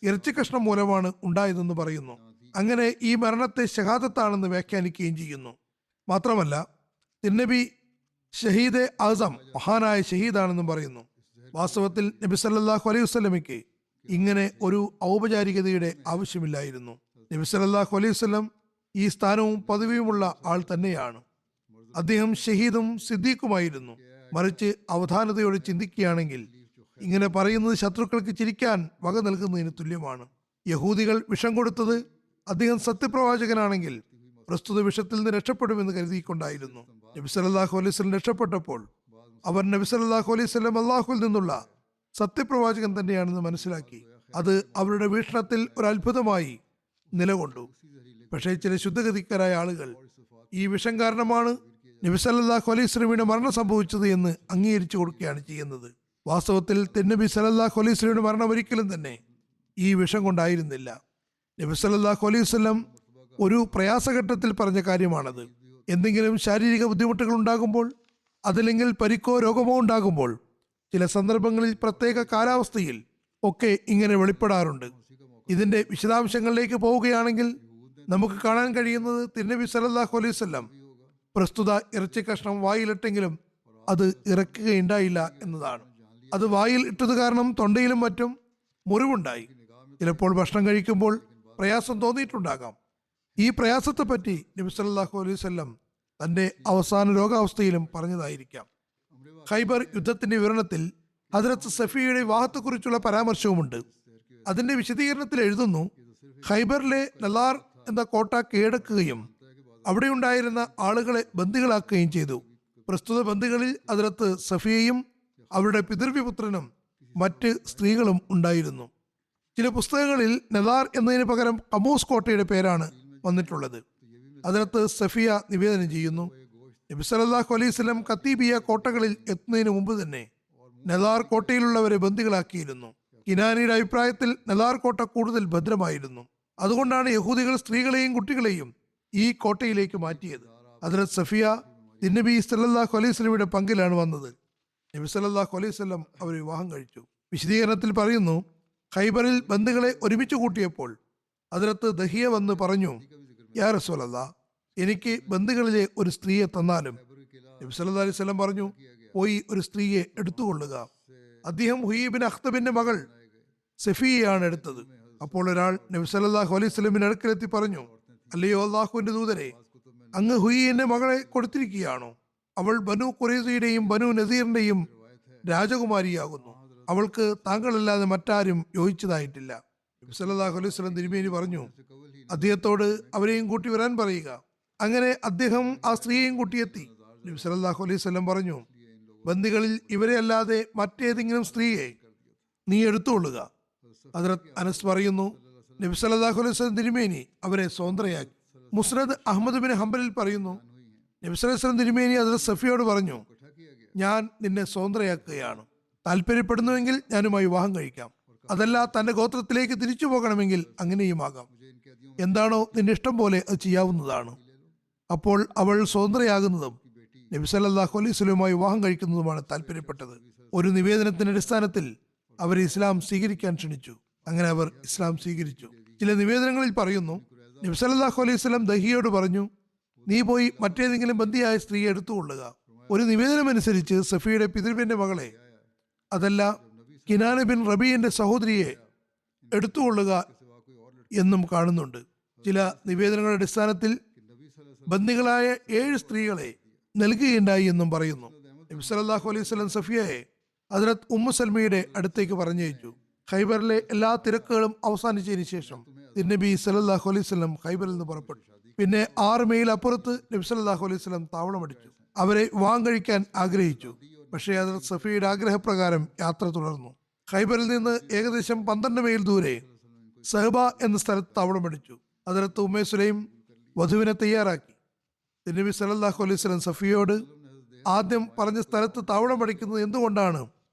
ഇറച്ചി കഷ്ണം മൂലമാണ് ഉണ്ടായതെന്ന് പറയുന്നു. അങ്ങനെ ഈ മരണത്തെ ഷഹാദത്താണെന്ന് വ്യാഖ്യാനിക്കുകയും ചെയ്യുന്നു. മാത്രമല്ല, തിരുനബി ഷഹീദെ ആസം, മഹാനായ ഷഹീദാണെന്നും പറയുന്നു. വാസ്തവത്തിൽ നബി സല്ലല്ലാഹു അലൈഹി വസല്ലമയ്ക്ക് ഇങ്ങനെ ഒരു ഔപചാരികതയുടെ ആവശ്യമില്ലായിരുന്നു. നബി സല്ലല്ലാഹു അലൈഹി വസല്ലം ഈ സ്ഥാനവും പദവിയുമുള്ള ആൾ തന്നെയാണ്. അദ്ദേഹം ഷഹീദും സിദ്ദീഖുമായിരുന്നു. മറിച്ച് അവധാനതയോടെ ചിന്തിക്കുകയാണെങ്കിൽ ഇങ്ങനെ പറയുന്നത് ശത്രുക്കൾക്ക് ചിരിക്കാൻ വക നൽകുന്നതിന് തുല്യമാണ്. യഹൂദികൾ വിഷം കൊടുത്തത് അദ്ദേഹം സത്യപ്രവാചകനാണെങ്കിൽ പ്രസ്തുത വിഷത്തിൽ നിന്ന് രക്ഷപ്പെടുമെന്ന് കരുതിക്കൊണ്ടായിരുന്നു. നബി സല്ലല്ലാഹു അലൈഹി വസല്ലം രക്ഷപ്പെട്ടപ്പോൾ അവർ നബി സല്ലല്ലാഹു അലൈഹി വസല്ലം അള്ളാഹുവിൽ നിന്നുള്ള സത്യപ്രവാചകൻ തന്നെയാണെന്ന് മനസ്സിലാക്കി. അത് അവരുടെ വീക്ഷണത്തിൽ ഒരു അത്ഭുതമായി നിലകൊണ്ടു. പക്ഷേ ചില ശുദ്ധഗതിക്കാരായ ആളുകൾ ഈ വിഷം കാരണമാണ് നബി സല്ലല്ലാഹു അലൈഹി വസല്ലമയുടെ മരണം സംഭവിച്ചത് എന്ന് അംഗീകരിച്ചു കൊടുക്കുകയാണ് ചെയ്യുന്നത്. വാസ്തവത്തിൽ തിരുനബി സല്ലല്ലാഹു അലൈഹി വസല്ലമയുടെ മരണം ഒരിക്കലും തന്നെ ഈ വിഷം കൊണ്ടായിരുന്നില്ല. നബി സല്ലല്ലാഹു അലൈഹി വസല്ലം ഒരു പ്രയാസഘട്ടത്തിൽ പറഞ്ഞ കാര്യമാണത്. എന്തെങ്കിലും ശാരീരിക ബുദ്ധിമുട്ടുകൾ ഉണ്ടാകുമ്പോൾ, അതല്ലെങ്കിൽ പരിക്കോ രോഗമോ ഉണ്ടാകുമ്പോൾ, ചില സന്ദർഭങ്ങളിൽ പ്രത്യേക കാലാവസ്ഥയിൽ ഒക്കെ ഇങ്ങനെ വെളിപ്പെടാറുണ്ട്. ഇതിന്റെ വിശദാംശങ്ങളിലേക്ക് പോവുകയാണെങ്കിൽ നമുക്ക് കാണാൻ കഴിയുന്നത് തിരുനബി സല്ലല്ലാഹു അലൈഹി വസല്ലം പ്രസ്തുത ഇറച്ചി കഷ്ണം വായിലിട്ടെങ്കിലും അത് ഇറക്കുകയുണ്ടായില്ല എന്നതാണ്. അത് വായിൽ ഇട്ടത് കാരണം തൊണ്ടയിലും മറ്റും മുറിവുണ്ടായി. ചിലപ്പോൾ ഭക്ഷണം കഴിക്കുമ്പോൾ പ്രയാസം തോന്നിയിട്ടുണ്ടാകാം. ഈ പ്രയാസത്തെപ്പറ്റി നബി സല്ലല്ലാഹു അലൈഹി വസല്ലം തന്റെ അവസാന രോഗാവസ്ഥയിലും പറഞ്ഞതായിരിക്കാം. ഖൈബർ യുദ്ധത്തിന്റെ വിവരണത്തിൽ ഹദ്റത്ത് സഫിയയുടെ വിവാഹത്തെക്കുറിച്ചുള്ള പരാമർശവുമുണ്ട്. അതിന്റെ വിശദീകരണത്തിൽ എഴുതുന്നു, ഖൈബറിലെ നലാർ എന്ന കോട്ട കീഴടക്കുകയും അവിടെ ഉണ്ടായിരുന്ന ആളുകളെ ബന്ദികളാക്കുകയും ചെയ്തു. പ്രസ്തുത ബന്ദികളിൽ ഹദ്റത്ത് സഫിയയും അവരുടെ പിതൃവ്യപുത്രനും മറ്റ് സ്ത്രീകളും ഉണ്ടായിരുന്നു. ചില പുസ്തകങ്ങളിൽ നദാർ എന്നതിന് പകരം കമൂസ് കോട്ടയുടെ പേരാണ് വന്നിട്ടുള്ളത്. ഹദ്റത്ത് സഫിയ നിവേദനം ചെയ്യുന്നു, നബി സല്ലല്ലാഹു അലൈഹി വസല്ലം കത്തീബിയ കോട്ടകളിൽ എത്തുന്നതിന് മുമ്പ് തന്നെ നദാർ കോട്ടയിലുള്ളവരെ ബന്ദികളാക്കിയിരുന്നു. കിനാനിയുടെ അഭിപ്രായത്തിൽ നദാർ കോട്ട കൂടുതൽ ഭദ്രമായിരുന്നു. അതുകൊണ്ടാണ് യഹൂദികൾ സ്ത്രീകളെയും കുട്ടികളെയും ഈ കോട്ടയിലേക്ക് മാറ്റിയത്. ഹദ്റത്ത് സഫിയ തിരുനബി സല്ലല്ലാഹു അലൈഹി വസല്ലമയുടെ പങ്കിലാണ് വന്നത്. നബി സല്ലല്ലാഹു അലൈഹി വസല്ലം അവരെ വിവാഹം കഴിച്ചു. വിശദീകരണത്തിൽ പറയുന്നു, ഖൈബറിൽ ബന്ദികളെ ഒരുമിച്ച് കൂട്ടിയപ്പോൾ ഹദ്റത്ത് ദഹിയ വന്ന് പറഞ്ഞു, യാ റസൂലല്ലാഹ്, എനിക്ക് ബന്ദികളിലെ ഒരു സ്ത്രീയെ തന്നാലും. നബി സല്ലല്ലാഹു അലൈഹി വസല്ലം പറഞ്ഞു, പോയി ഒരു സ്ത്രീയെ എടുത്തുകൊള്ളുക. അദ്ദേഹം ഹുയൈബിൻ അഖ്തബിന്റെ മകൾ സഫിയയാണ് എടുത്തത്. അപ്പോൾ ഒരാൾ നബി സല്ലല്ലാഹു അലൈഹി വസല്ലമിന്റെ അടുക്കലെത്തി പറഞ്ഞു, അല്ലയോ അള്ളാഹുവിന്റെ ദൂതരെ, അങ്ങ് ഹുയൈന്റെ മകളെ കൊടുത്തിരിക്കുകയാണോ? അവൾ ബനു ഖുറൈസയുടെയും ബനു നസീറിന്റെയും രാജകുമാരിയാകുന്നു. അവൾക്ക് താങ്കളല്ലാതെ മറ്റാരും യോജിച്ചതായിട്ടില്ല. നബി സല്ലല്ലാഹു അലൈഹി വസല്ലം തിരുമേനി പറഞ്ഞു, അദ്ദേഹത്തോട് അവരെയും കൂട്ടി വരാൻ പറയുക. അങ്ങനെ അദ്ദേഹം ആ സ്ത്രീയെയും കൂട്ടിയെത്തി. നബി സല്ലല്ലാഹു അലൈഹി വസല്ലം പറഞ്ഞു, ബന്ദികളിൽ ഇവരെ അല്ലാതെ മറ്റേതെങ്കിലും സ്ത്രീയെ നീ എടുത്തുകൊള്ളുക. ഹദ്രത്ത് അനസ് പറയുന്നു, നബി സല്ലല്ലാഹു അലൈഹി വസല്ലം തിരുമേനി അവരെ സ്വതന്ത്രയാക്കി. മുസ്നദ് അഹ്മദ് ബിൻ ഹംബലിൽ പറയുന്നു, നബി സല്ലല്ലാഹു അലൈഹി വസല്ലം തിരുമേനി ഹദ്രത്ത് സഫിയോട് പറഞ്ഞു, ഞാൻ നിന്നെ സ്വതന്ത്രയാക്കുകയാണ്. താല്പര്യപ്പെടുന്നുവെങ്കിൽ ഞാനുമായി വിവാഹം കഴിക്കാം. അതല്ല തന്റെ ഗോത്രത്തിലേക്ക് തിരിച്ചു പോകണമെങ്കിൽ അങ്ങനെയുമാകാം. എന്താണോ നിന്റെ ഇഷ്ടം പോലെ അത് ചെയ്യാവുന്നതാണ്. അപ്പോൾ അവൾ സ്വതന്ത്രയാകുന്നതും നബി സല്ലല്ലാഹു അലൈഹി വസല്ലമയുമായി വിവാഹം കഴിക്കുന്നതുമാണ് താല്പര്യപ്പെട്ടത്. ഒരു നിവേദനത്തിന്റെ അടിസ്ഥാനത്തിൽ അവർ ഇസ്ലാം സ്വീകരിക്കാൻ ക്ഷണിച്ചു. അങ്ങനെ അവർ ഇസ്ലാം സ്വീകരിച്ചു. ചില നിവേദനങ്ങളിൽ പറയുന്നു, നബി സല്ലല്ലാഹു അലൈഹി വസല്ലം ദഹിയോട് പറഞ്ഞു, നീ പോയി മറ്റേതെങ്കിലും ബന്ധിയായ സ്ത്രീയെ എടുത്തുകൊള്ളുക. ഒരു നിവേദനമനുസരിച്ച് സഫിയുടെ പിതൃവിന്റെ മകളെ, അതല്ല കിനാന ബിൻ റബീന്റെ സഹോദരിയെ എടുത്തുകൊള്ളുക എന്നും കാണുന്നുണ്ട്. ചില നിവേദനങ്ങളുടെ അടിസ്ഥാനത്തിൽ ബന്ദികളായ 7 സ്ത്രീകളെ നൽകുകയുണ്ടായി എന്നും പറയുന്നു. നബി സല്ലല്ലാഹു അലൈഹി വസല്ലം സഫിയയെ ഹദ്രത്ത് ഉമ്മു സൽമയുടെ അടുത്തേക്ക് പറഞ്ഞയച്ചു. ഖൈബറിലെ എല്ലാ തിരക്കുകളും അവസാനിച്ചതിന് ശേഷം നബി സല്ലല്ലാഹു അലൈഹി വസല്ലം ഖൈബറിൽ നിന്ന് പുറപ്പെട്ടു. പിന്നെ 6 മൈൽ അപ്പുറത്ത് നബി സല്ലല്ലാഹു അലൈഹി വസല്ലം താവളമടിച്ചു. അവരെ വിവാഹം കഴിക്കാൻ ആഗ്രഹിച്ചു. പക്ഷേ ഹദ്രത്ത് സഫിയയുടെ ആഗ്രഹപ്രകാരം യാത്ര തുടർന്നു. ഖൈബറിൽ നിന്ന് ഏകദേശം 12 മൈൽ ദൂരെ സഹബ എന്ന സ്ഥലത്ത് താവളമടിച്ചു. ഹദ്രത്ത് ഉമ്മേ സുലൈം വധുവിനെ തയ്യാറാക്കി. നബി സല്ലല്ലാഹു അലൈഹി വസല്ലം സഫിയയോട് ആദ്യം പറഞ്ഞ സ്ഥലത്ത് താവളമടിക്കുന്നത് എന്തുകൊണ്ടാണ്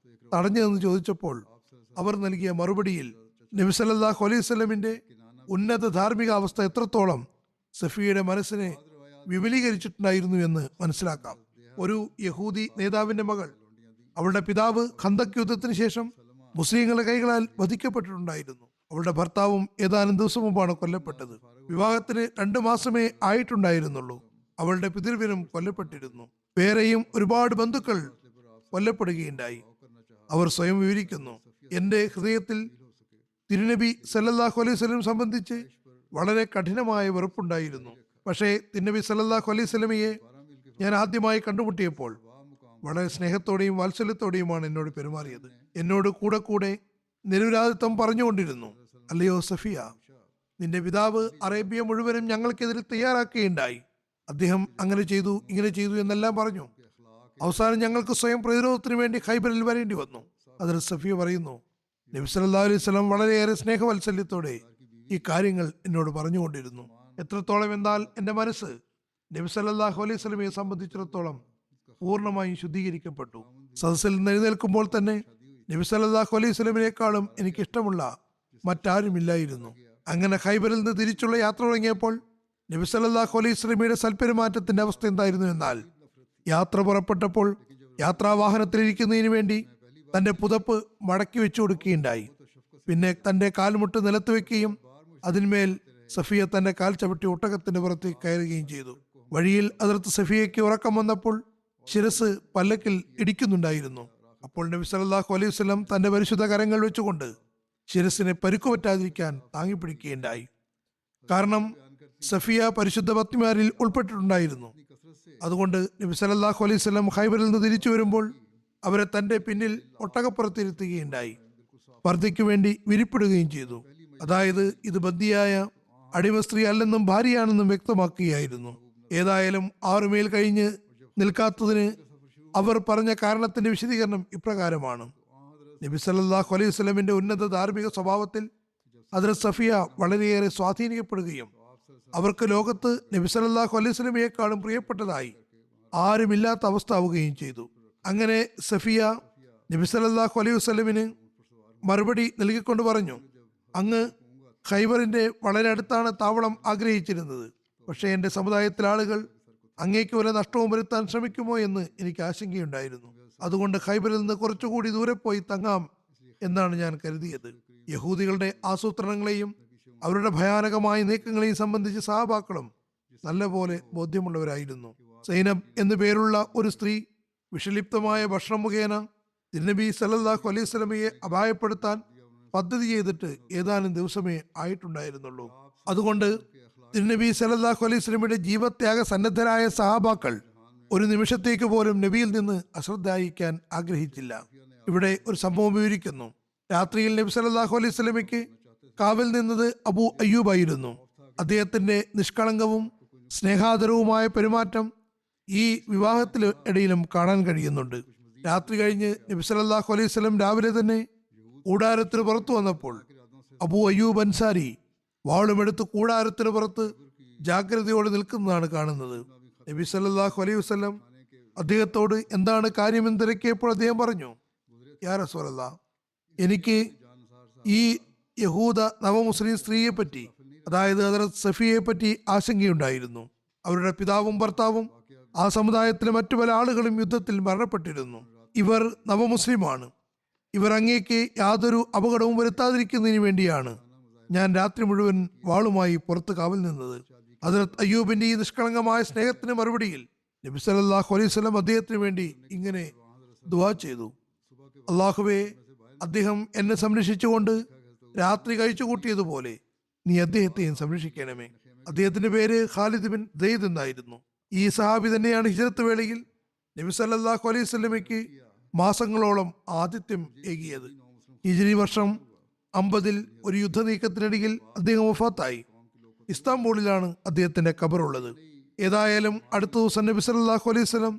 തടഞ്ഞതെന്ന് ചോദിച്ചപ്പോൾ അവർ നൽകിയ മറുപടിയിൽ നബി സല്ലല്ലാഹു അലൈഹി വസല്ലമിന്റെ ഉന്നത ധാർമ്മിക അവസ്ഥ എത്രത്തോളം സഫിയയുടെ മനസ്സിനെ വിപുലീകരിച്ചിട്ടുണ്ടായിരുന്നു എന്ന് മനസ്സിലാക്കാം. ഒരു യഹൂദി നേതാവിന്റെ മകൾ, അവളുടെ പിതാവ് ഖന്തക് യുദ്ധത്തിന് ശേഷം മുസ്ലിങ്ങളുടെ കൈകളാൽ വധിക്കപ്പെട്ടിട്ടുണ്ടായിരുന്നു. അവളുടെ ഭർത്താവും ഏതാനും ദിവസം മുമ്പാണ് കൊല്ലപ്പെട്ടത്. വിവാഹത്തിന് 2 മാസമേ ആയിട്ടുണ്ടായിരുന്നുള്ളൂ. അവളുടെ പിതൃവിനും കൊല്ലപ്പെട്ടിരുന്നു. വേറെയും ഒരുപാട് ബന്ധുക്കൾ കൊല്ലപ്പെടുകയുണ്ടായി. അവർ സ്വയം വിവരിക്കുന്നു, എന്റെ ഹൃദയത്തിൽ തിരുനബി സല്ലല്ലാഹു അലൈഹി വസല്ലം സംബന്ധിച്ച് വളരെ കഠിനമായ വെറുപ്പുണ്ടായിരുന്നു. പക്ഷേ തിരുനബി സല്ലല്ലാഹു അലൈഹി വസല്ലമയെ ഞാൻ ആദ്യമായി കണ്ടുമുട്ടിയപ്പോൾ വളരെ സ്നേഹത്തോടെയും വാത്സല്യത്തോടെയുമാണ് എന്നോട് പെരുമാറിയത്. എന്നോട് കൂടെ കൂടെ നിരപരാധിത്വം പറഞ്ഞുകൊണ്ടിരുന്നു. അല്ലയോ സഫിയ, നിന്റെ പിതാവ് അറേബ്യ മുഴുവനും ഞങ്ങൾക്കെതിരെ തയ്യാറാക്കുകയുണ്ടായി. അദ്ദേഹം അങ്ങനെ ചെയ്തു, ഇങ്ങനെ ചെയ്തു എന്നെല്ലാം പറഞ്ഞു. അവസാനം ഞങ്ങൾക്ക് സ്വയം പ്രതിരോധത്തിന് വേണ്ടി ഖൈബറിൽ വരേണ്ടി വന്നു. അതിൽ സഫിയ പറയുന്നു, നബി സല്ലല്ലാഹു അലൈഹി വസല്ലം വളരെയേറെ സ്നേഹവാത്സല്യത്തോടെ ഈ കാര്യങ്ങൾ എന്നോട് പറഞ്ഞുകൊണ്ടിരുന്നു. എത്രത്തോളം എന്നാൽ എൻ്റെ മനസ്സ് നബി സല്ലല്ലാഹു അലൈഹി വസല്ലമയെ സംബന്ധിച്ചിടത്തോളം പൂർണ്ണമായും ശുദ്ധീകരിക്കപ്പെട്ടു. സദസ്സിൽ നിന്ന് എഴുന്നേൽക്കുമ്പോൾ തന്നെ നബി സല്ലല്ലാഹു അലൈഹി വസല്ലമയെക്കാളും എനിക്ക് ഇഷ്ടമുള്ള മറ്റാരുമില്ലായിരുന്നു. അങ്ങനെ ഖൈബറിൽ നിന്ന് തിരിച്ചുള്ള യാത്ര തുടങ്ങിയപ്പോൾ നബി സല്ലല്ലാഹു അലൈഹി വസല്ലമയുടെ സൽപെരുമാറ്റത്തിന്റെ അവസ്ഥ എന്തായിരുന്നു എന്നാൽ, യാത്ര പുറപ്പെട്ടപ്പോൾ യാത്രാവാഹനത്തിലിരിക്കുന്നതിന് വേണ്ടി തന്റെ പുതപ്പ് മടക്കി വെച്ചു കൊടുക്കുകയുണ്ടായി. പിന്നെ തന്റെ കാൽമുട്ട് നിലത്ത് വെക്കുകയും അതിന്മേൽ സഫിയ തന്റെ കാൽ ചവിട്ടി ഒട്ടകത്തിന്റെ പുറത്തേക്ക് കയറുകയും ചെയ്തു. വഴിയിൽ ഹദ്റത്ത് സഫിയയ്ക്ക് ഉറക്കം വന്നപ്പോൾ ശിരസ് പല്ലക്കിൽ ഇടിക്കുന്നുണ്ടായിരുന്നു. അപ്പോൾ നബി സല്ലല്ലാഹു അലൈഹി വസല്ലം തന്റെ പരിശുദ്ധ കരങ്ങൾ വെച്ചുകൊണ്ട് ശിരസിനെ പരുക്കുപറ്റാതിരിക്കാൻ താങ്ങിപ്പിടിക്കുകയുണ്ടായി. കാരണം സഫിയ പരിശുദ്ധ പത്നിമാരിൽ ഉൾപ്പെട്ടിട്ടുണ്ടായിരുന്നു. അതുകൊണ്ട് നബി സല്ലല്ലാഹു അലൈഹി വസല്ലം ഖൈബറിൽ നിന്ന് തിരിച്ചു വരുമ്പോൾ അവരെ തന്റെ പിന്നിൽ ഒട്ടകപ്പുറത്തിരുത്തുകയുണ്ടായി. പർദ്ദയ്ക്ക് വേണ്ടി വിരിപ്പിടുകയും ചെയ്തു. അതായത് ഇത് ബന്ദിയായ അടിമ സ്ത്രീ അല്ലെന്നും ഭാര്യയാണെന്നും വ്യക്തമാക്കുകയായിരുന്നു. ഏതായാലും 6 മൈൽ കഴിഞ്ഞ് നിൽക്കാത്തതിന് അവർ പറഞ്ഞ കാരണത്തിന്റെ വിശദീകരണം ഇപ്രകാരമാണ്. നബി സല്ലല്ലാഹു അലൈഹി വസല്ലമിന്റെ ഉന്നത ധാർമ്മിക സ്വഭാവത്തിൽ ഹദ്റത്ത് സഫിയ വളരെയേറെ സ്വാധീനിക്കപ്പെടുകയും അവർക്ക് ലോകത്ത് നബി സല്ലല്ലാഹു അലൈഹി വസല്ലമയെക്കാളും പ്രിയപ്പെട്ടതായി ആരുമില്ലാത്ത അവസ്ഥ ആവുകയും ചെയ്തു. അങ്ങനെ സഫിയ നബി സല്ലല്ലാഹു അലൈഹി വസല്ലമിന് മറുപടി നൽകിക്കൊണ്ട് പറഞ്ഞു, അങ്ങ് ഖൈബറിന്റെ വളരെ അടുത്താണ് താവളം ആഗ്രഹിച്ചിരുന്നത്. പക്ഷേ എൻ്റെ സമുദായത്തിലെ ആളുകൾ അങ്ങേക്ക് വല്ല നഷ്ടവും വരുത്താൻ ശ്രമിക്കുമോ എന്ന് എനിക്ക് ആശങ്കയുണ്ടായിരുന്നു. അതുകൊണ്ട് ഖൈബറിൽ നിന്ന് കുറച്ചുകൂടി ദൂരെ പോയി തങ്ങാം എന്നാണ് ഞാൻ കരുതിയത്. യഹൂദികളുടെ ആസൂത്രണങ്ങളെയും അവരുടെ ഭയാനകമായ നീക്കങ്ങളെയും സംബന്ധിച്ച് സഹാബാക്കളും നല്ലപോലെ ബോധ്യമുള്ളവരായിരുന്നു. സൈനബ് എന്നു പേരുള്ള ഒരു സ്ത്രീ വിഷലിപ്തമായ ഭക്ഷണം മുഖേന തിരുനബി സല്ലല്ലാഹു അലൈഹി വസല്ലമയെ അപായപ്പെടുത്താൻ പദ്ധതി ചെയ്തിട്ട് ഏതാനും ദിവസമേ ആയിട്ടുണ്ടായിരുന്നുള്ളൂ. അതുകൊണ്ട് തിരുനബി സല്ലല്ലാഹു അലൈഹി വസല്ലമയുടെ ജീവത്യാഗ സന്നദ്ധരായ സഹാബാക്കൾ ഒരു നിമിഷത്തേക്ക് പോലും നബിയിൽ നിന്ന് അശ്രദ്ധയായിരിക്കാൻ ആഗ്രഹിച്ചില്ല. ഇവിടെ ഒരു സംഭവം വിവരിക്കുന്നു. രാത്രിയിൽ നബി സല്ലല്ലാഹു അലൈഹി വസല്ലമയ്ക്ക് കാവൽ നിന്നത് അബൂ അയ്യൂബായിരുന്നു. അദ്ദേഹത്തിന്റെ നിഷ്കളങ്കവും സ്നേഹാദരവുമായ പെരുമാറ്റം ഈ വിവാഹത്തിനിടയിലും കാണാൻ കഴിയുന്നുണ്ട്. രാത്രി കഴിഞ്ഞ് നബി സല്ലല്ലാഹു അലൈഹി വസല്ലം രാവിലെ തന്നെ കൂടാരത്തിന് പുറത്തു വന്നപ്പോൾ അബൂ അയ്യൂബ് അൻസാരി വാളുമെടുത്ത് കൂടാരത്തിന് പുറത്ത് ജാഗ്രതയോടെ നിൽക്കുന്നതാണ് കാണുന്നത്. നബി സല്ലല്ലാഹു അലൈഹി വസല്ലം അദ്ദേഹത്തോട് എന്താണ് കാര്യമെന്ന് തിരക്കിയപ്പോൾ അദ്ദേഹം പറഞ്ഞു, യാ റസൂലല്ലാഹ്, എനിക്ക് ഈ യഹൂദ നവമുസ്ലിം സ്ത്രീയെ പറ്റി, അതായത് ഹദ്റത്ത് സഫിയയെ പറ്റി ആശങ്കയുണ്ടായിരുന്നു. അവരുടെ പിതാവും ഭർത്താവും ആ സമുദായത്തിലെ മറ്റു പല ആളുകളും യുദ്ധത്തിൽ മരണപ്പെട്ടിരുന്നു. ഇവർ നവമുസ്ലിമാണ്. ഇവർ അങ്ങേക്ക് യാതൊരു അപകടവും വരുത്താതിരിക്കുന്നതിന് വേണ്ടിയാണ് ഞാൻ രാത്രി മുഴുവൻ വാളുമായി പുറത്ത് കാവൽ നിന്നത്. ഹദ്റത്ത് അയ്യൂബിന്റെ ഈ നിഷ്കളങ്കമായ സ്നേഹത്തിന് മറുപടിയിൽ നബി സല്ലല്ലാഹു അലൈഹി വസല്ലം അദ്ദേഹത്തിന് വേണ്ടി ഇങ്ങനെ ദുആ ചെയ്തു, അള്ളാഹുവേ, അദ്ദേഹം എന്നെ സംരക്ഷിച്ചുകൊണ്ട് രാത്രി കഴിച്ചു കൂട്ടിയതുപോലെ നീ അദ്ദേഹത്തെയും സംരക്ഷിക്കണമേ. അദ്ദേഹത്തിന്റെ പേര് ഖാലിദ് ബിൻ സെയ്ദ് എന്നായിരുന്നു. ഈ സഹാബി തന്നെയാണ് ഹിജ്റത്ത് വേളയിൽ നബി സല്ലല്ലാഹു അലൈഹി വസല്ലമയ്ക്ക് മാസങ്ങളോളം ആതിഥ്യം ഏകിയത്. ഹിജ്രി വർഷം 50 ഒരു യുദ്ധ നീക്കത്തിനിടയിൽ അദ്ദേഹം വഫാത്തായി. ഇസ്താംബൂളിലാണ് അദ്ദേഹത്തിന്റെ ഖബറുള്ളത്. ഏതായാലും അടുത്ത ദിവസം നബി സല്ലല്ലാഹു അലൈഹി വസല്ലം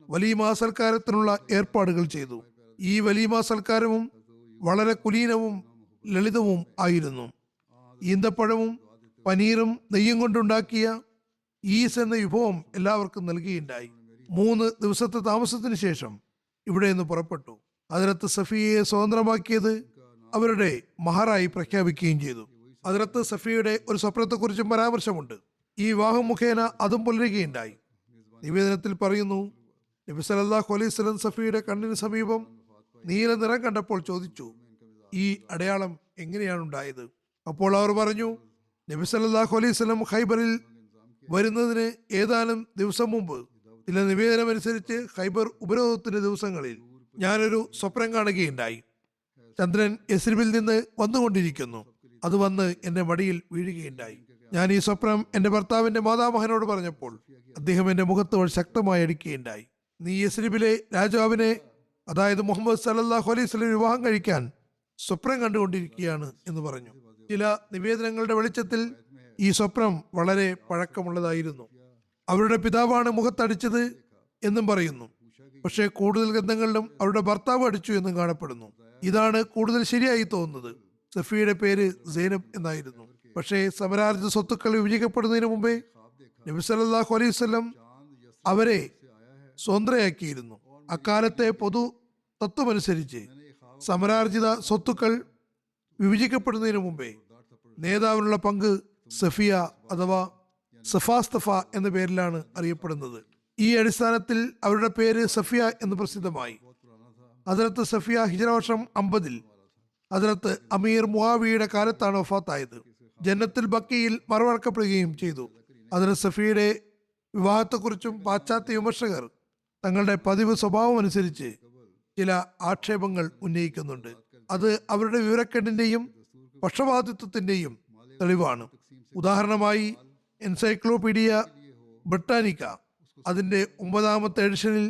വലീമ സൽക്കാരത്തിനുള്ള ഏർപ്പാടുകൾ ചെയ്തു. ഈ വലീമ സൽക്കാരവും വളരെ കുലീനവും ലളിതവും ആയിരുന്നു. ഈന്തപ്പഴവും പനീറും നെയ്യും കൊണ്ടുണ്ടാക്കിയ ഈസ് എന്ന വിഭവം എല്ലാവർക്കും നൽകുകയുണ്ടായി. 3 ദിവസത്തെ താമസത്തിന് ശേഷം ഇവിടെ നിന്ന് പുറപ്പെട്ടു. ഹദ്റത്ത് സഫിയയെ സ്വതന്ത്രമാക്കിയത് അവരുടെ മഹറായി പ്രഖ്യാപിക്കുകയും ചെയ്തു. ഹദ്റത്ത് സഫിയയുടെ ഒരു സ്വപ്നത്തെക്കുറിച്ചും പരാമർശമുണ്ട്. ഈ വിവാഹം മുഖേന അതും പുലരുകയുണ്ടായി. നിവേദനത്തിൽ പറയുന്നു, നബി സല്ലല്ലാഹു അലൈഹി വസല്ലം സഫിയയുടെ കണ്ണിന് സമീപം നീല നിറം കണ്ടപ്പോൾ ചോദിച്ചു, ഈ അടയാളം എങ്ങനെയാണ് ഉണ്ടായത്? അപ്പോൾ അവർ പറഞ്ഞു, നബി സല്ലല്ലാഹു അലൈഹി വസല്ലം ഖൈബറിൽ വരുന്നതിന് ഏതാനും ദിവസം മുമ്പ് ചില നിവേദനമനുസരിച്ച് ഖൈബർ ഉപരോധത്തിന്റെ ദിവസങ്ങളിൽ ഞാനൊരു സ്വപ്നം കാണുകയുണ്ടായി. ചന്ദ്രൻ യസ്രിബിൽ നിന്ന് വന്നുകൊണ്ടിരിക്കുന്നു. അത് വന്ന് എന്റെ മടിയിൽ വീഴുകയുണ്ടായി. ഞാൻ ഈ സ്വപ്നം എന്റെ ഭർത്താവിന്റെ മാതാമഹനോട് പറഞ്ഞപ്പോൾ അദ്ദേഹം എന്റെ മുഖത്തോട് ശക്തമായി അടിക്കുകയുണ്ടായി. നീ യസ്രിബിലെ രാജാവിനെ, അതായത് മുഹമ്മദ് സല്ലല്ലാഹു അലൈഹി വസല്ലം വിവാഹം കഴിക്കാൻ സ്വപ്നം കണ്ടുകൊണ്ടിരിക്കുകയാണ് എന്ന് പറഞ്ഞു. ചില നിവേദനങ്ങളുടെ വെളിച്ചത്തിൽ ഈ സ്വപ്നം വളരെ പഴക്കമുള്ളതായിരുന്നു. അവരുടെ പിതാവാണ് മുഖത്തടിച്ചത് എന്നും പറയുന്നു. പക്ഷേ കൂടുതൽ ഗ്രന്ഥങ്ങളിലും അവരുടെ ഭർത്താവ് അടിച്ചു എന്നും കാണപ്പെടുന്നു. ഇതാണ് കൂടുതൽ ശരിയായി തോന്നുന്നത്. സഫിയുടെ പേര് സൈനബ് എന്നായിരുന്നു. പക്ഷേ സമരാർജിത സ്വത്തുക്കൾ വിഭജിക്കപ്പെടുന്നതിന് മുമ്പേ നബി സല്ലല്ലാഹു അലൈഹി വസല്ലം അവരെ സ്വതന്ത്രയാക്കിയിരുന്നു. അക്കാലത്തെ പൊതു തത്വമനുസരിച്ച് സമരാർജിത സ്വത്തുക്കൾ വിഭജിക്കപ്പെടുന്നതിന് മുമ്പേ നേതാവിനുള്ള പങ്ക് സഫിയ അഥവാ സഫാസ്തഫ എന്ന പേരിലാണ് അറിയപ്പെടുന്നത്. ഈ അടിസ്ഥാനത്തിൽ അവരുടെ പേര് സഫിയ എന്ന് പ്രസിദ്ധമായി. ഹദ്റത്ത് സഫിയ ഹിജ്റ വർഷം 50 ഹദ്റത്ത് അമീർ മുആവിയയുടെ കാലത്താണ് വഫാത്തായത്. ജന്നത്തുൽ ബക്കിയിൽ മറവടക്കപ്പെടുകയും ചെയ്തു. ഹദ്റത്ത് സഫിയയുടെ വിവാഹത്തെക്കുറിച്ചും പാശ്ചാത്യ വിമർശകർ തങ്ങളുടെ പതിവ് സ്വഭാവം അനുസരിച്ച് ചില ആക്ഷേപങ്ങൾ ഉന്നയിക്കുന്നുണ്ട്. അത് അവരുടെ വിവരക്കേടിന്റെയും പക്ഷപാതിത്വത്തിന്റെയും തെളിവാണ്. ഉദാഹരണമായി എൻസൈക്ലോപീഡിയ ബ്രിട്ടാനിക്ക അതിന്റെ 9ാമത്തെ എഡിഷനിൽ